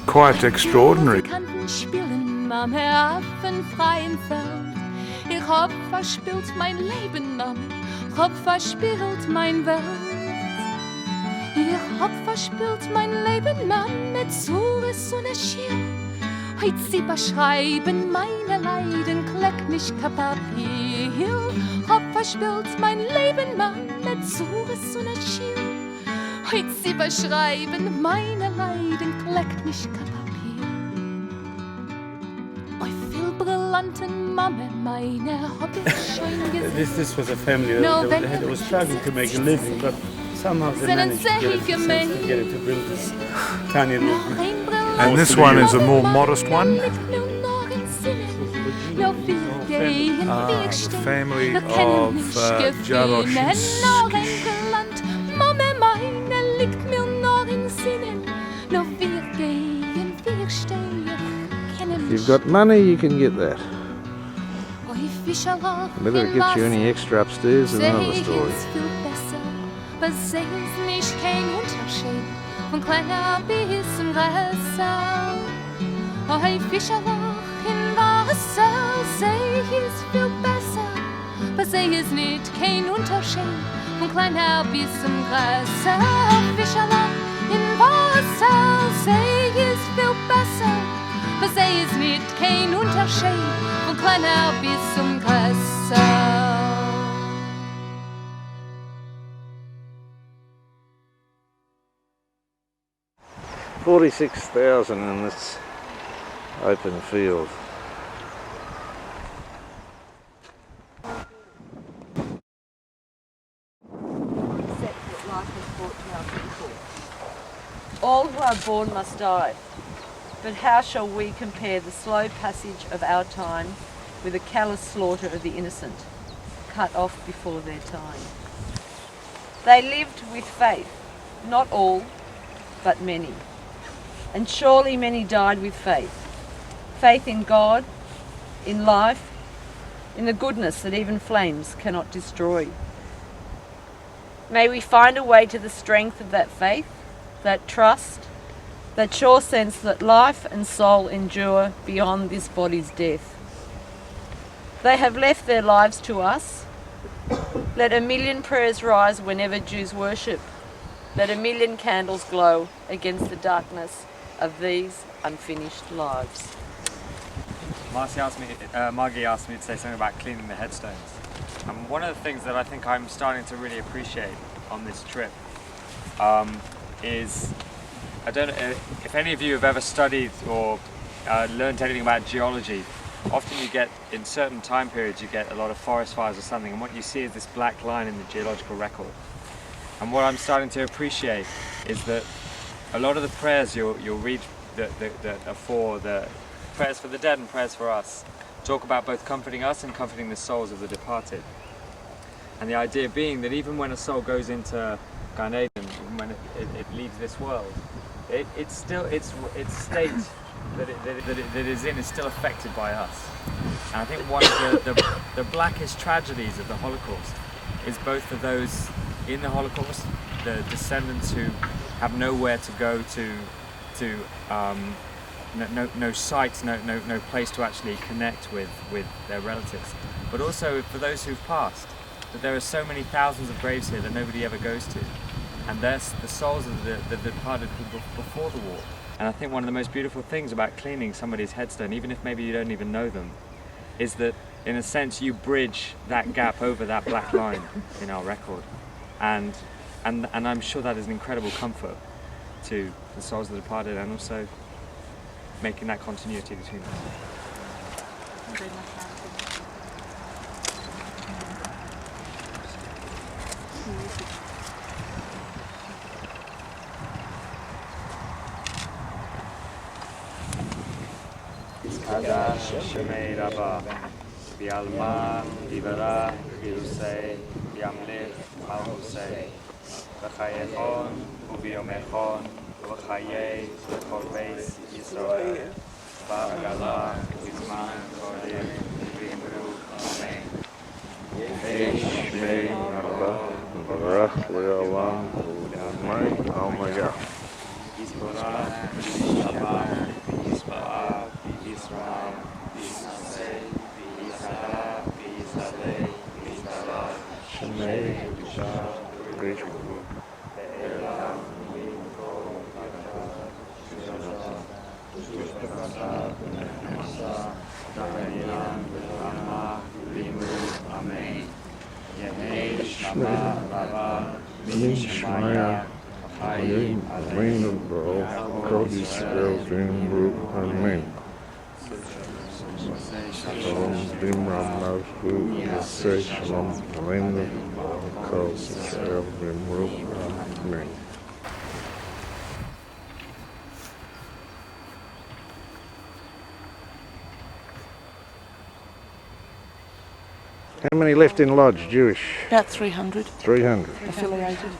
Quite extraordinary. Ich hab verspielt mein Leben damit, ich hab verspielt mein Welt. Ich hab verspielt mein Leben mit Zures und Schier. Heut sie beschreiben meine Leiden, kleck nicht kein Papier. Hab verspielt mein Leben mit Zures und Schier. Heut sie beschreiben meine Leiden, kleck nicht kein Papier. Oi, viel brillanten Mame, meine hab ich schon gesehen. This was a family that was struggling to make a living, but somehow they managed to get it to build this tiny little. And this one is a more modest one. The family of Jaroshinsky. If you've got money, you can get that. Whether it gets you any extra upstairs is another story. Von kleiner bis zum größer. Oi, Fischerloch in Wasser, See ist viel besser, aber See ist nicht kein Unterschied von kleiner bis zum größer. Fischerloch in Wasser, See ist viel besser, aber See ist nicht kein Unterschied von kleiner bis zum größer. 46,000 in this open field. All who are born must die, but how shall we compare the slow passage of our time with the callous slaughter of the innocent? cut off before their time. They lived with faith, not all, but many. And surely many died with faith. Faith in God, in life, in the goodness that even flames cannot destroy. May we find a way to the strength of that faith, that trust, that sure sense that life and soul endure beyond this body's death. They have left their lives to us. Let a million prayers rise whenever Jews worship. Let a million candles glow against the darkness of these unfinished lives. Margie asked me to say something about cleaning the headstones. And one of the things that I think I'm starting to really appreciate on this trip is, I don't know if any of you have ever studied or learned anything about geology. Often you get, in certain time periods, you get a lot of forest fires or something, and what you see is this black line in the geological record. And what I'm starting to appreciate is that a lot of the prayers you'll read that are for the prayers for the dead and prayers for us talk about both comforting us and comforting the souls of the departed. And the idea being that even when a soul goes into Gan Eden, even when it leaves this world, its state that it is in is still affected by us. And I think one of the blackest tragedies of the Holocaust is both for those in the Holocaust, the descendants who have nowhere to go to no site, no place to actually connect with their relatives, but also for those who've passed, that there are so many thousands of graves here that nobody ever goes to, and there's the souls of the departed people before the war. And I think one of the most beautiful things about cleaning somebody's headstone, even if maybe you don't even know them, is that in a sense you bridge that gap over that black line in our record, and I'm sure that is an incredible comfort to the souls of the departed, and also making that continuity between them. Shemei Rabba, Bialma, Divera, Virusei, Biamlir, Malhusei, V'chayechon, Ubiomechon, V'chayei, V'chorbeis, Yisrael, V'agala, V'zman, Kodim, V'imru, Amen. Shemei Rabba, Barach Le'olam, Amen, Omega. Yisborah, Yishamar, Yisba'ah, Yisrael, Yisasei, Yisara, Yisarei, Yisara, Shemei Rabba, Grateful. Be'elam, Yimko, Bakar, Shuzah, Shuzah, Shuzah, Dahayilam, Rama, V'imru, Amen. Yehei, Shama, Rava, Min Shemaya, Hayim, Amen, bro. God is spelled in root. Amen. Shalom, Bimram, Navhu, Yaseh, Shalom, Amen. God is spelled in root. Amen. How many left in Lodge, Jewish? About 300. 300. Affiliated.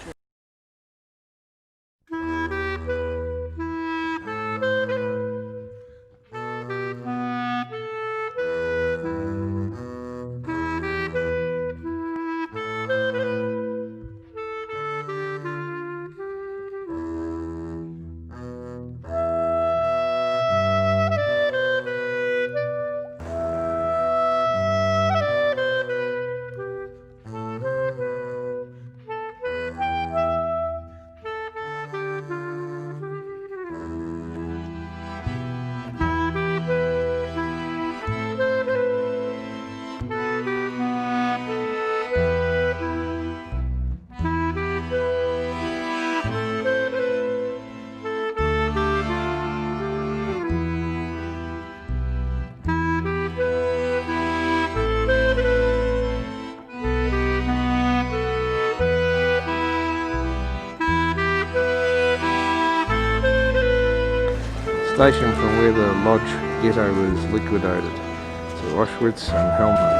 Station from where the Lodge ghetto was liquidated to Auschwitz and Helmand.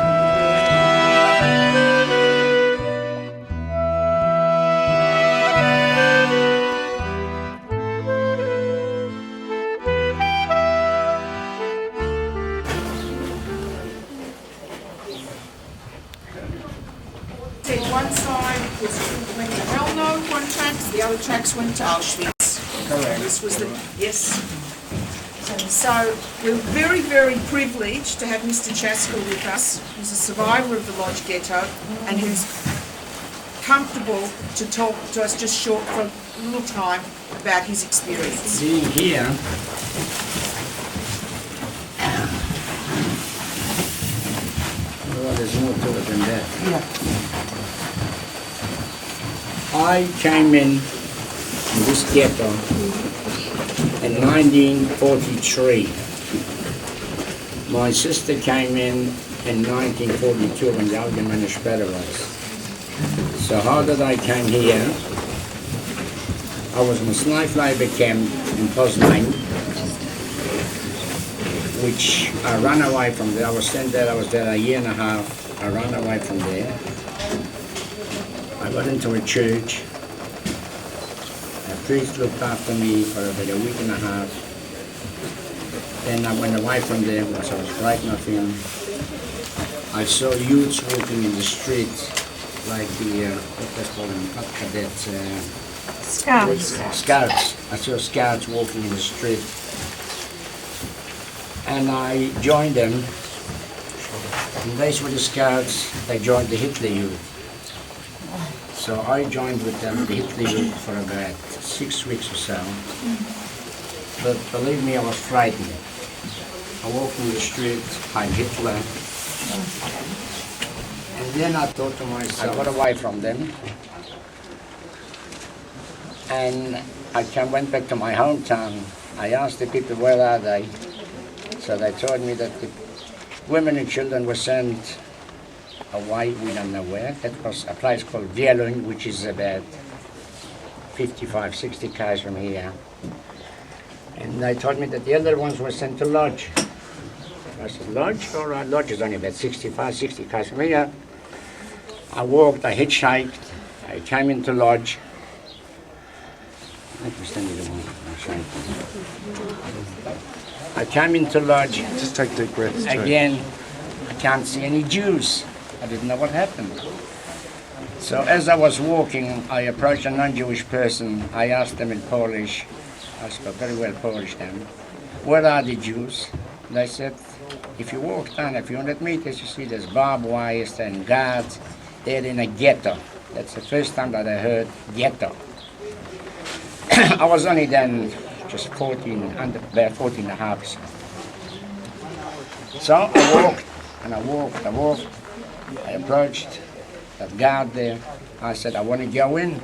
one side went to Helno, one track, the other tracks went to Auschwitz. Correct. This was the, yes. So we're very, very privileged to have Mr. Chaskell with us, who's a survivor of the Lodge Ghetto and who's comfortable to talk to us just short for a little time about his experience. Being here, well, there's more to it than that. Yeah. I came in this ghetto in 1943. My sister came in 1942 when the Allgemeine Sperre was. So how did I came here? I was in a Snipefleiber camp in Poznan, which I ran away from there. I was sent there, I was there a year and a half. I ran away from there. I got into a church. A priest looked after me for about a week and a half. Then I went away from there because I was frightened of him. I saw youths walking in the street, like the, what they call them, not cadets, Scouts. I saw scouts walking in the street. And I joined them. And these were the scouts, they joined the Hitler Youth. So I joined with them, the Hitler Youth, for about 6 weeks or so. But believe me, I was frightened. I walked in the street, I'm Hitler. And then I thought to myself, I got away from them. And I went back to my hometown. I asked the people, where are they? So they told me that the women and children were sent away, we don't know where. That was a place called Vielung, which is about 55, 60 k's from here. And they told me that the other ones were sent to Lodge. I said, Lodge? All right, Lodge is only about 65, 60 k's from here. I walked, I hitchhiked, I came into Lodge. I came into Lodge. Just take deep breaths. Again, I can't see any Jews. I didn't know what happened. So as I was walking, I approached a non-Jewish person. I asked them in Polish, I spoke very well Polish then, where are the Jews? They said, if you walk down a few hundred meters, you see there's barbed wires and guards. They're in a ghetto. That's the first time that I heard ghetto. I was only then just 14 and a half. So I walked, and I walked. I approached that guard there. I said, I want to go in.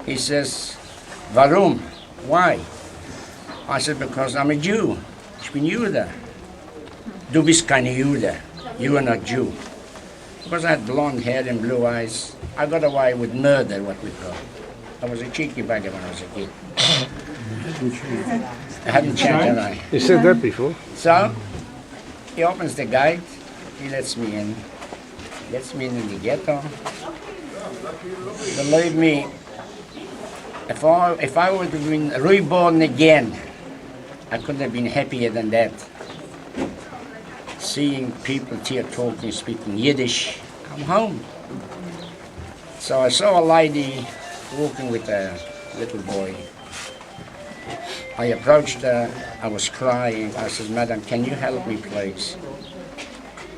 He says, Warum? Why? I said, because I'm a Jew. Ich bin Jude. Du bist keine Jude. You are not Jew. Because I had blonde hair and blue eyes, I got away with murder, what we call. I was a cheeky bugger when I was a kid. I hadn't changed, had I? You said that before. So, he opens the gate, he lets me in. Lets me in the ghetto. Believe me, if I would have been reborn again, I couldn't have been happier than that. Seeing people here talking, speaking Yiddish, I'm home. So I saw a lady walking with a little boy. I approached her, I was crying. I said, Madam, can you help me, please?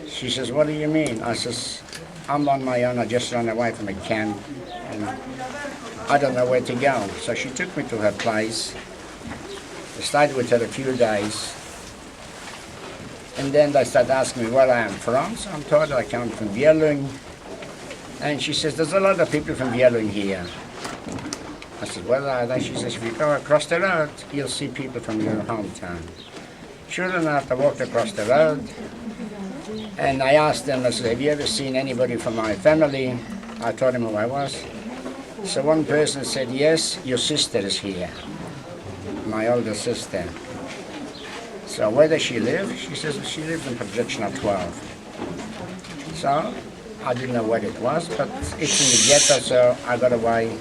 She says, what do you mean? I says, I'm on my own, I just ran away from a camp, and I don't know where to go. So she took me to her place. I stayed with her a few days. And then they started asking me where I am from. So I'm told I come from Vielung. And she says, there's a lot of people from Vielung here. I said, where are they? She says, if you go across the road, you'll see people from your hometown. Sure enough, I walked across the road. And I asked them, I said, have you ever seen anybody from my family? I told them who I was. So one person said, yes, your sister is here, my older sister. So where does she live? She says she lives in projection of 12. So I didn't know what it was, but it's in the ghetto, so I got away.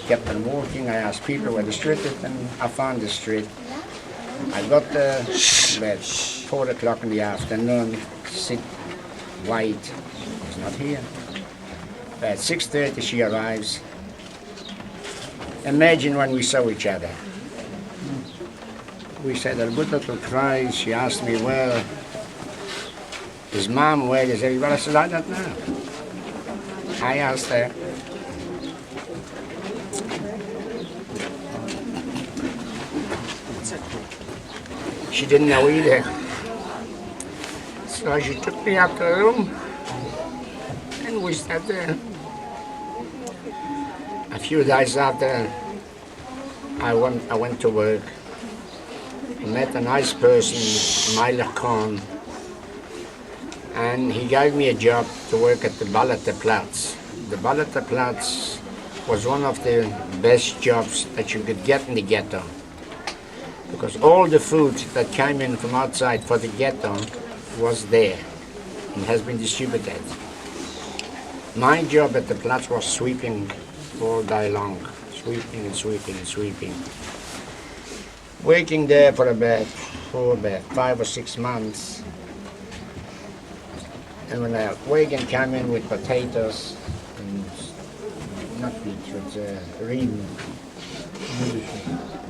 Kept on walking, I asked people where the street is, and I found the street. I got there about 4 o'clock in the afternoon, sit, wait, it's not here. At 6:30 she arrives. Imagine when we saw each other. We said a good little cry. She asked me, well, is Mom, where is everybody? I said, I don't know. I asked her. She didn't know either. So she took me out to the room and we sat there. A few days after, I went to work. I met a nice person, Meiler Khan, and he gave me a job to work at the Balletterplatz. The Balletterplatz was one of the best jobs that you could get in the ghetto, because all the food that came in from outside for the ghetto was there and has been distributed. My job at the Platz was sweeping all day long, sweeping and sweeping and sweeping. Working there for about 5 or 6 months. And when the wagon came in with potatoes and not beetroots, green,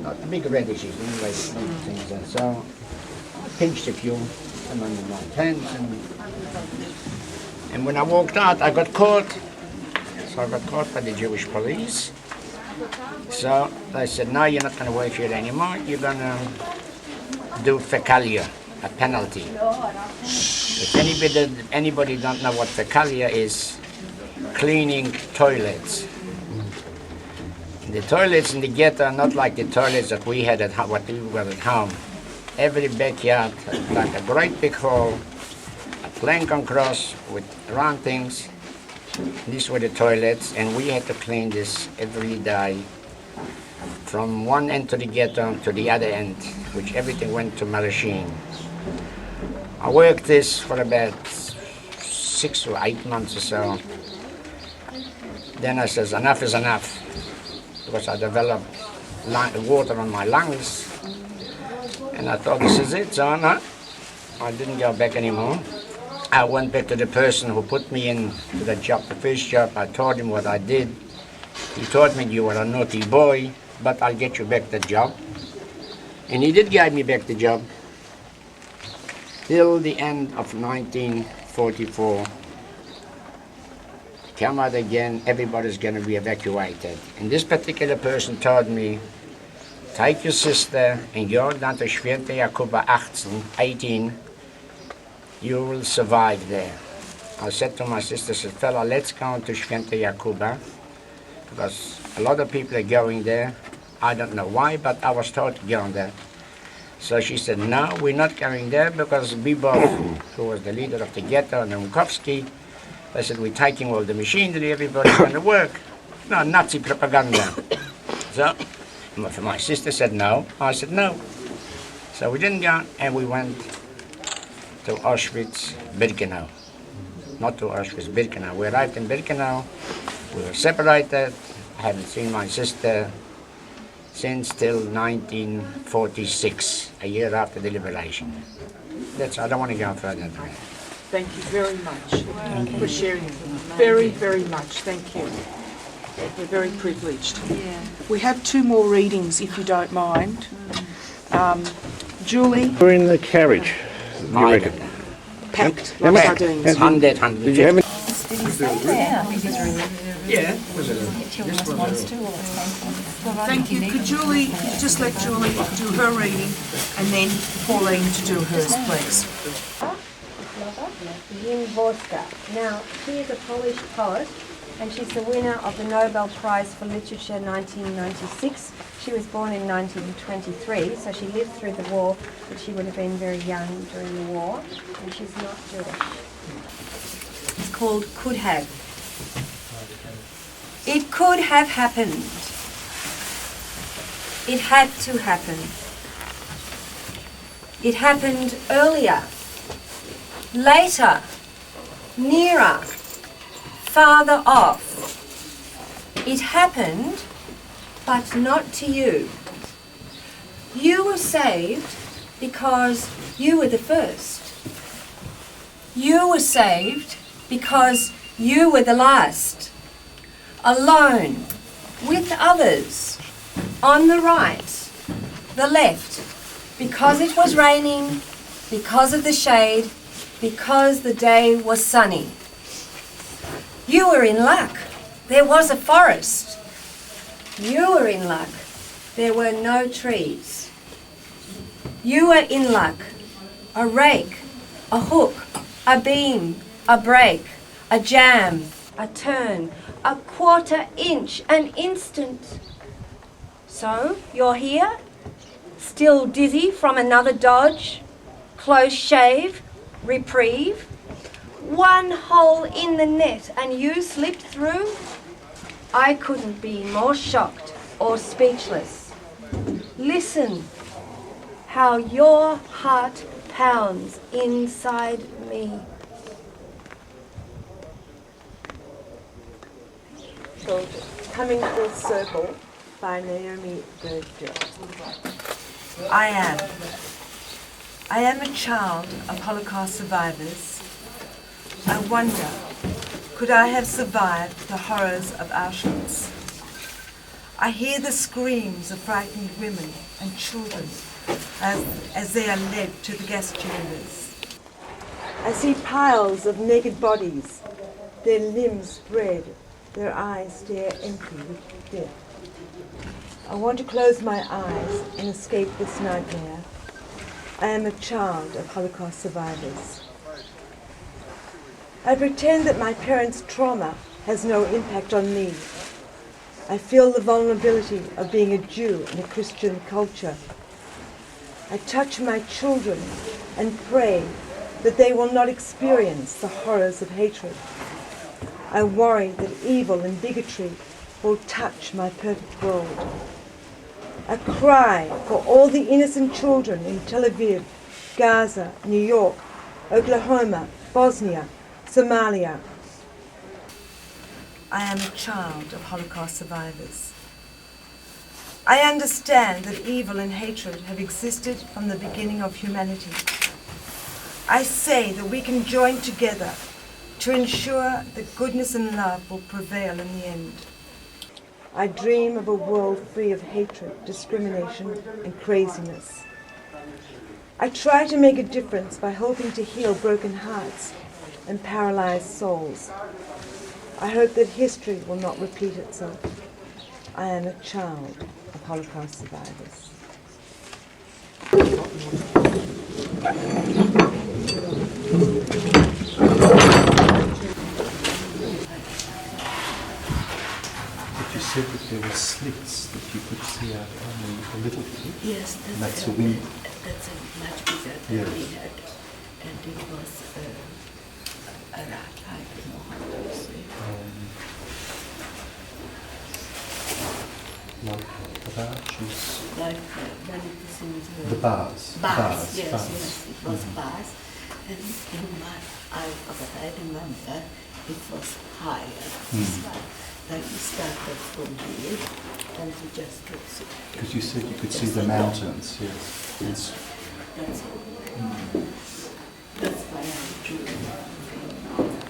not big radishes, anyway, things. And so I pinched a few and under my tent, and when I walked out, I got caught. So I got caught by the Jewish police. So they said, no, you're not going to work here anymore. You're going to do fecalia, a penalty. If anybody don't know what fecalia is, cleaning toilets. The toilets in the ghetto are not like the toilets that we had at what we were at home. Every backyard had like a great big hole, a plank across with round things. These were the toilets, and we had to clean this every day from one end to the ghetto to the other end, which everything went to my machine. I worked this for about 6 or 8 months or so. Then I says, enough is enough, because I developed water on my lungs, and I thought, this is it. So no, I didn't go back anymore. I went back to the person who put me in to the job, the first job. I told him what I did. He told me, you were a naughty boy, but I'll get you back the job. And he did give me back the job till the end of 1944. Come out again, everybody's going to be evacuated. And this particular person told me, take your sister and go down to Schwerte Jakuba 18, you will survive there. I said to my sister, said, fella, let's go to Schwerte Jakuba, because a lot of people are going there. I don't know why, but I was told to go there. So she said, no, we're not going there, because Bibov, who was the leader of the ghetto, and Umkovsky, they said, we're taking all the machinery, everybody's going to work. No, Nazi propaganda. So my sister said no. I said no. So we didn't go, and we went to Auschwitz-Birkenau. Not to Auschwitz-Birkenau. We arrived in Birkenau. We were separated. I haven't seen my sister since till 1946, a year after the liberation. I don't want to go further than that. Thank you very much for sharing. Very, very much. Thank you. We're very privileged. Yeah. We have 2 more readings, if you don't mind. Julie? We're in the carriage. You reckon? Packed. Yeah, Like mate. sardines. 100. Did you have any? Yeah. Thank you. Could Julie, just let Julie do her reading, and then Pauline to do hers, please. Zimborska. Now, she is a Polish poet, and she's the winner of the Nobel Prize for Literature 1996. She was born in 1923, so she lived through the war, but she would have been very young during the war, and she's not Jewish. It's called Could Have. It could have happened. It had to happen. It happened earlier, later, nearer, farther off. It happened, but not to you. You were saved because you were the first. You were saved because you were the last. alone, with others, on the right, the left, because it was raining, because of the shade, because the day was sunny. You were in luck. There was a forest. You were in luck. There were no trees. You were in luck. A rake, a hook, a beam, a break, a jam, a turn, a quarter inch, an instant. So, you're here? Still dizzy from another dodge? Close shave? Reprieve? One hole in the net and you slipped through? I couldn't be more shocked or speechless. Listen how your heart pounds inside me. So, Coming Full Circle by Naomi Bergdorf. I am a child of Holocaust survivors. I wonder, could I have survived the horrors of Auschwitz? I hear the screams of frightened women and children as they are led to the gas chambers. I see piles of naked bodies, their limbs spread, their eyes stare empty with death. I want to close my eyes and escape this nightmare. I am a child of Holocaust survivors. I pretend that my parents' trauma has no impact on me. I feel the vulnerability of being a Jew in a Christian culture. I touch my children and pray that they will not experience the horrors of hatred. I worry that evil and bigotry will touch my perfect world. I cry for all the innocent children in Tel Aviv, Gaza, New York, Oklahoma, Bosnia, Somalia. I am a child of Holocaust survivors. I understand that evil and hatred have existed from the beginning of humanity. I say that we can join together to ensure that goodness and love will prevail in the end. I dream of a world free of hatred, discrimination, and craziness. I try to make a difference by helping to heal broken hearts and paralyzed souls. I hope that history will not repeat itself. I am a child of Holocaust survivors. But you said that there were slits that you could see out only a little bit. Yes, that's a window. That's a much bigger than Yes. we had, and it was a rat. I don't know how to say. Like the arches. Like when it is in The bars. Bars, yes, bars. yes, it was bars. And in my, what I remember, it was higher. This one. Like we started from here, and we just could see. Because you said you could see Just the a dot. mountains, yes. Yes. That's all. That's why I'm doing it.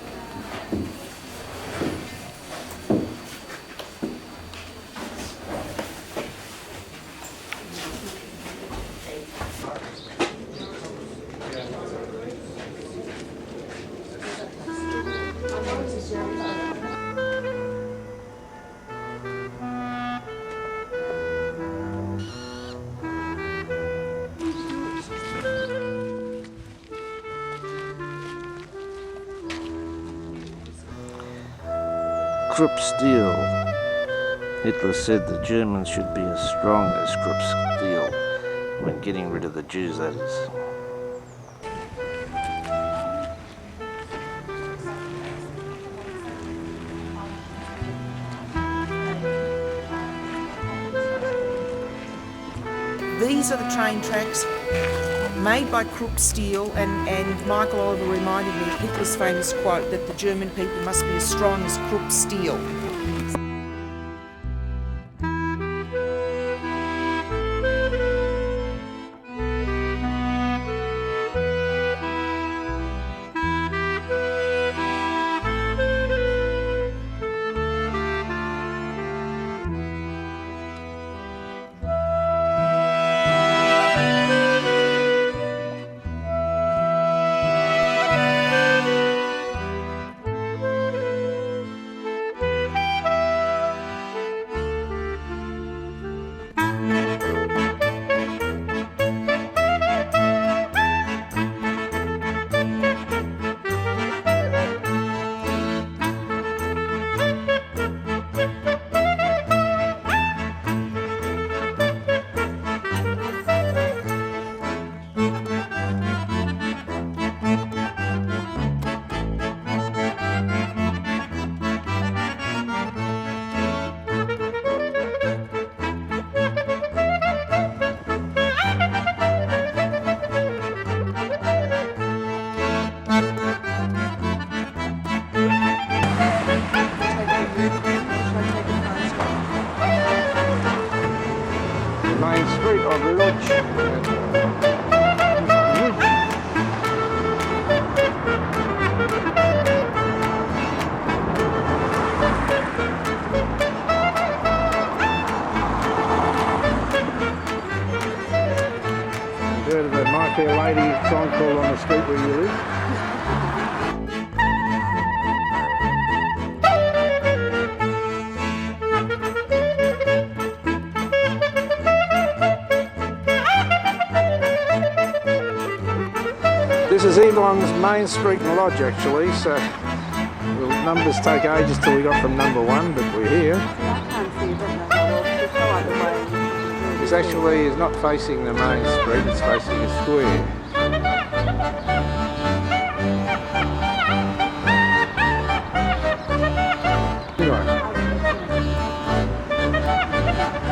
Krupp steel. Hitler said the Germans should be as strong as Krupp steel when getting rid of the Jews, that is. These are the train tracks made by Krupp steel, and Michael Oliver reminded me of Hitler's famous quote that the German people must be as strong as Krupp steel. sign called on the street where you live? This is Yvonne's main street and lodge actually, so the numbers take ages till we got from number 1, but we're here. This actually is not facing the main street, it's facing a square.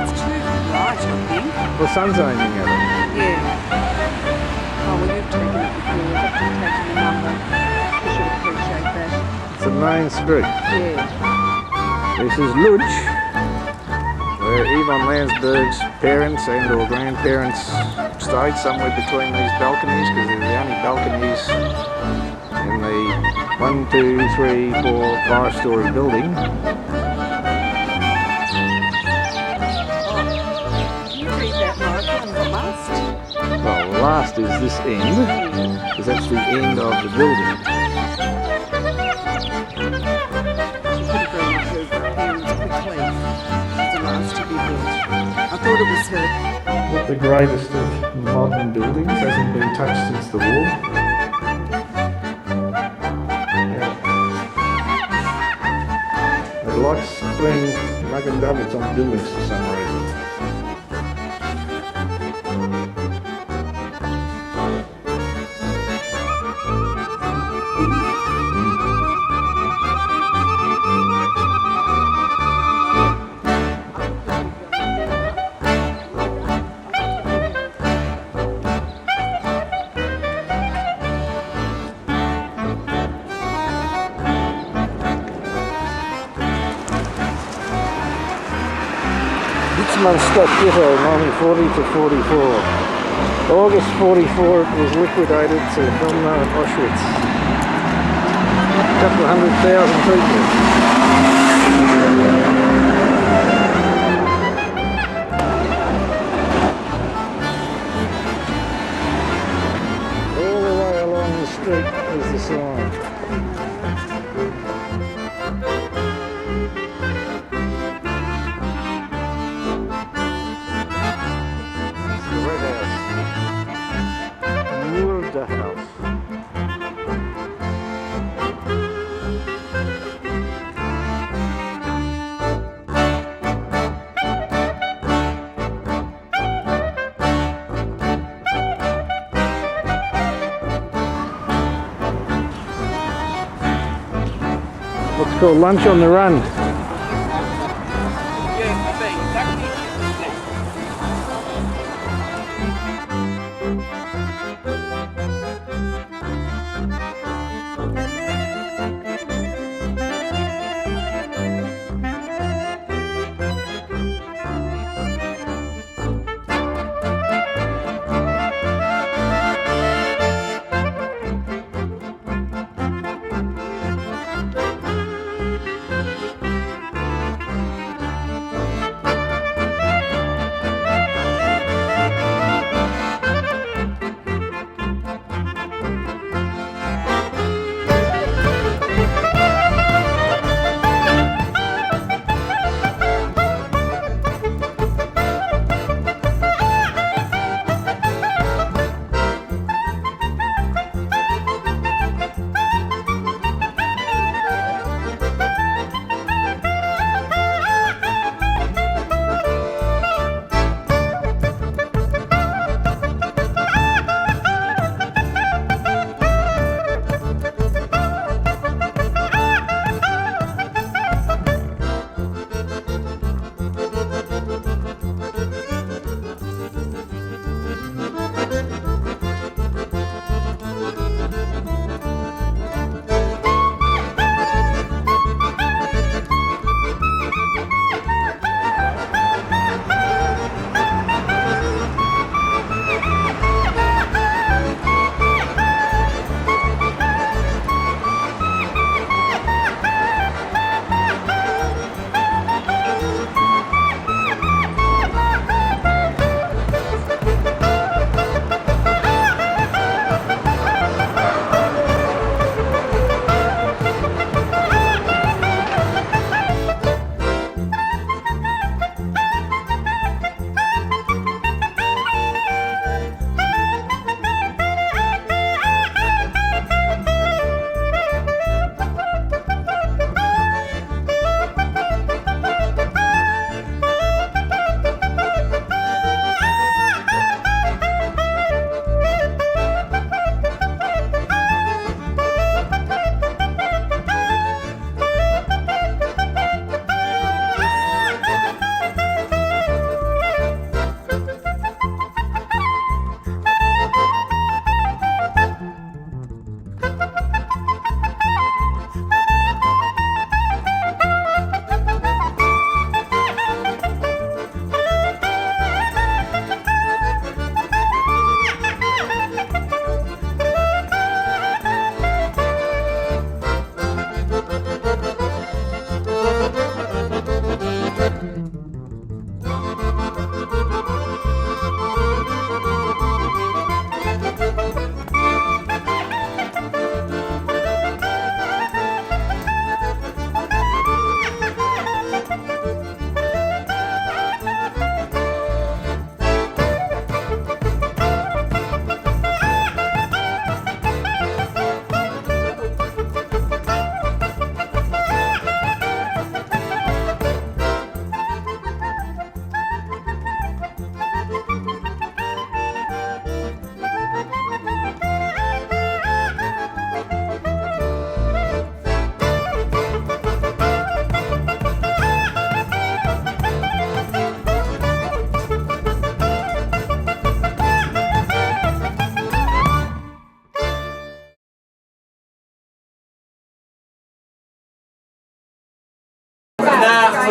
It's too bright, I think. The sun's aiming at it. Yeah. Oh, well, you've taken it before. You've taken the number. You should appreciate that. It's the main street. Yeah. This is Lodge, where Yvonne Landsberg's parents and or grandparents stayed, somewhere between these balconies, because they're the only balconies in the 1, 2, 3, 4, 5-storey building. You read that right on the last. Well, the last is this end, because that's the end of the building. I thought it was her. Not the greatest of modern buildings, hasn't been touched since the war. It likes putting mug and doubles on buildings for some reason. Scott Ghetto, 1940 to 44. August 44 it was liquidated to Vilna and Auschwitz. A couple of 100,000 people. All the way along the street is the sign. What's called lunch on the run.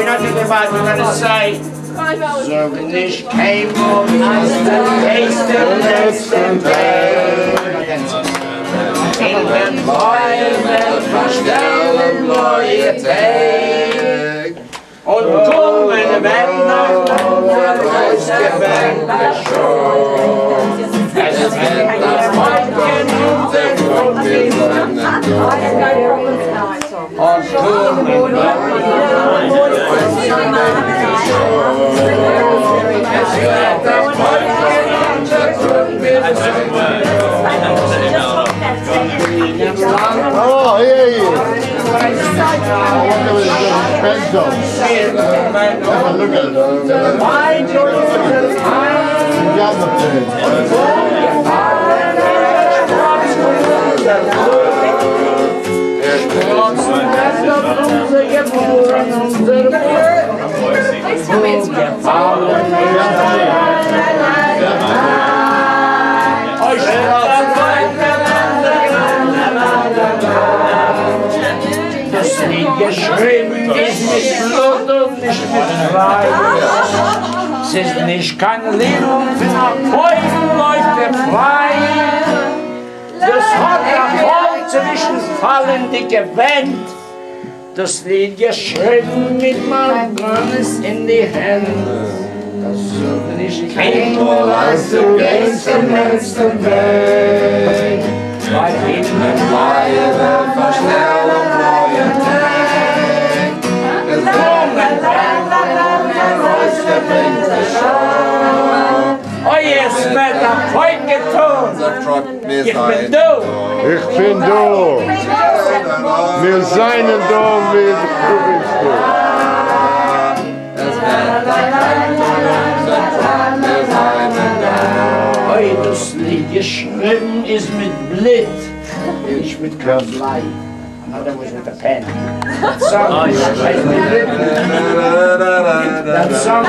not think about what you're going to say. So nicht kein Mond aus dem nächsten letzten Weg. In den Bäumen verstellen neue Tag. Und kommen wenn unser Hausgewände schon. Es wird das Wolken unser Grund in Sonne und kommen wenn es wird das Wolken unser Grund in Sonne. Oh, here he is. I wonder whether he's got his pants on. Have a look at him. He's got the Das Lied geschrieben ist mit Blut und nicht mit Wein. Es ist nicht kein Lied und nach Beugen läuft der frei. Das hat er voll zwischen fallende Gewand. Das Lied geschrieben mit Margonis in die Hände. Das soll nicht kein Wohl, als du gehst am letzten Weg. Bei ihnen bleiben verschnellen neue Tag. Es kommen oh, jetzt wird er voll getan. Ich bin du. Ich bin du. Wir seien da, wie du bist du. Oi, das Lied geschrieben ist mit Blit, nicht mit Blei. Another was with a pen. That song is that song.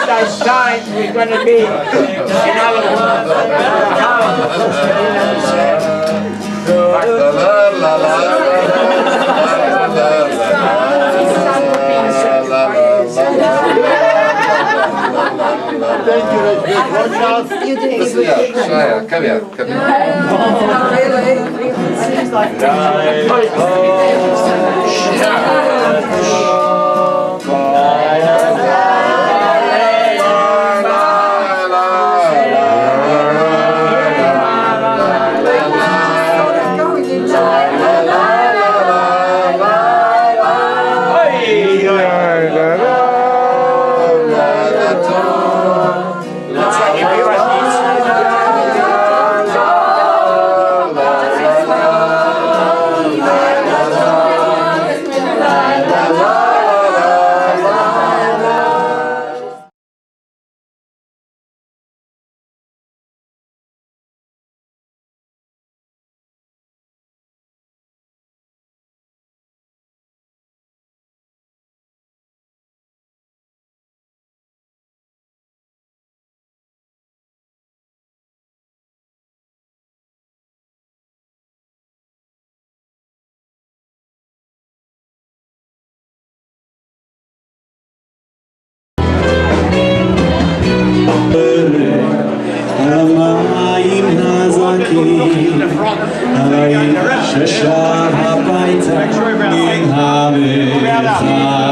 That time we're gonna be in Thank you, Rachel. Watch out. You did Shia, come here. Come here. Not really. It seems like ששב הביתה מן המלחמה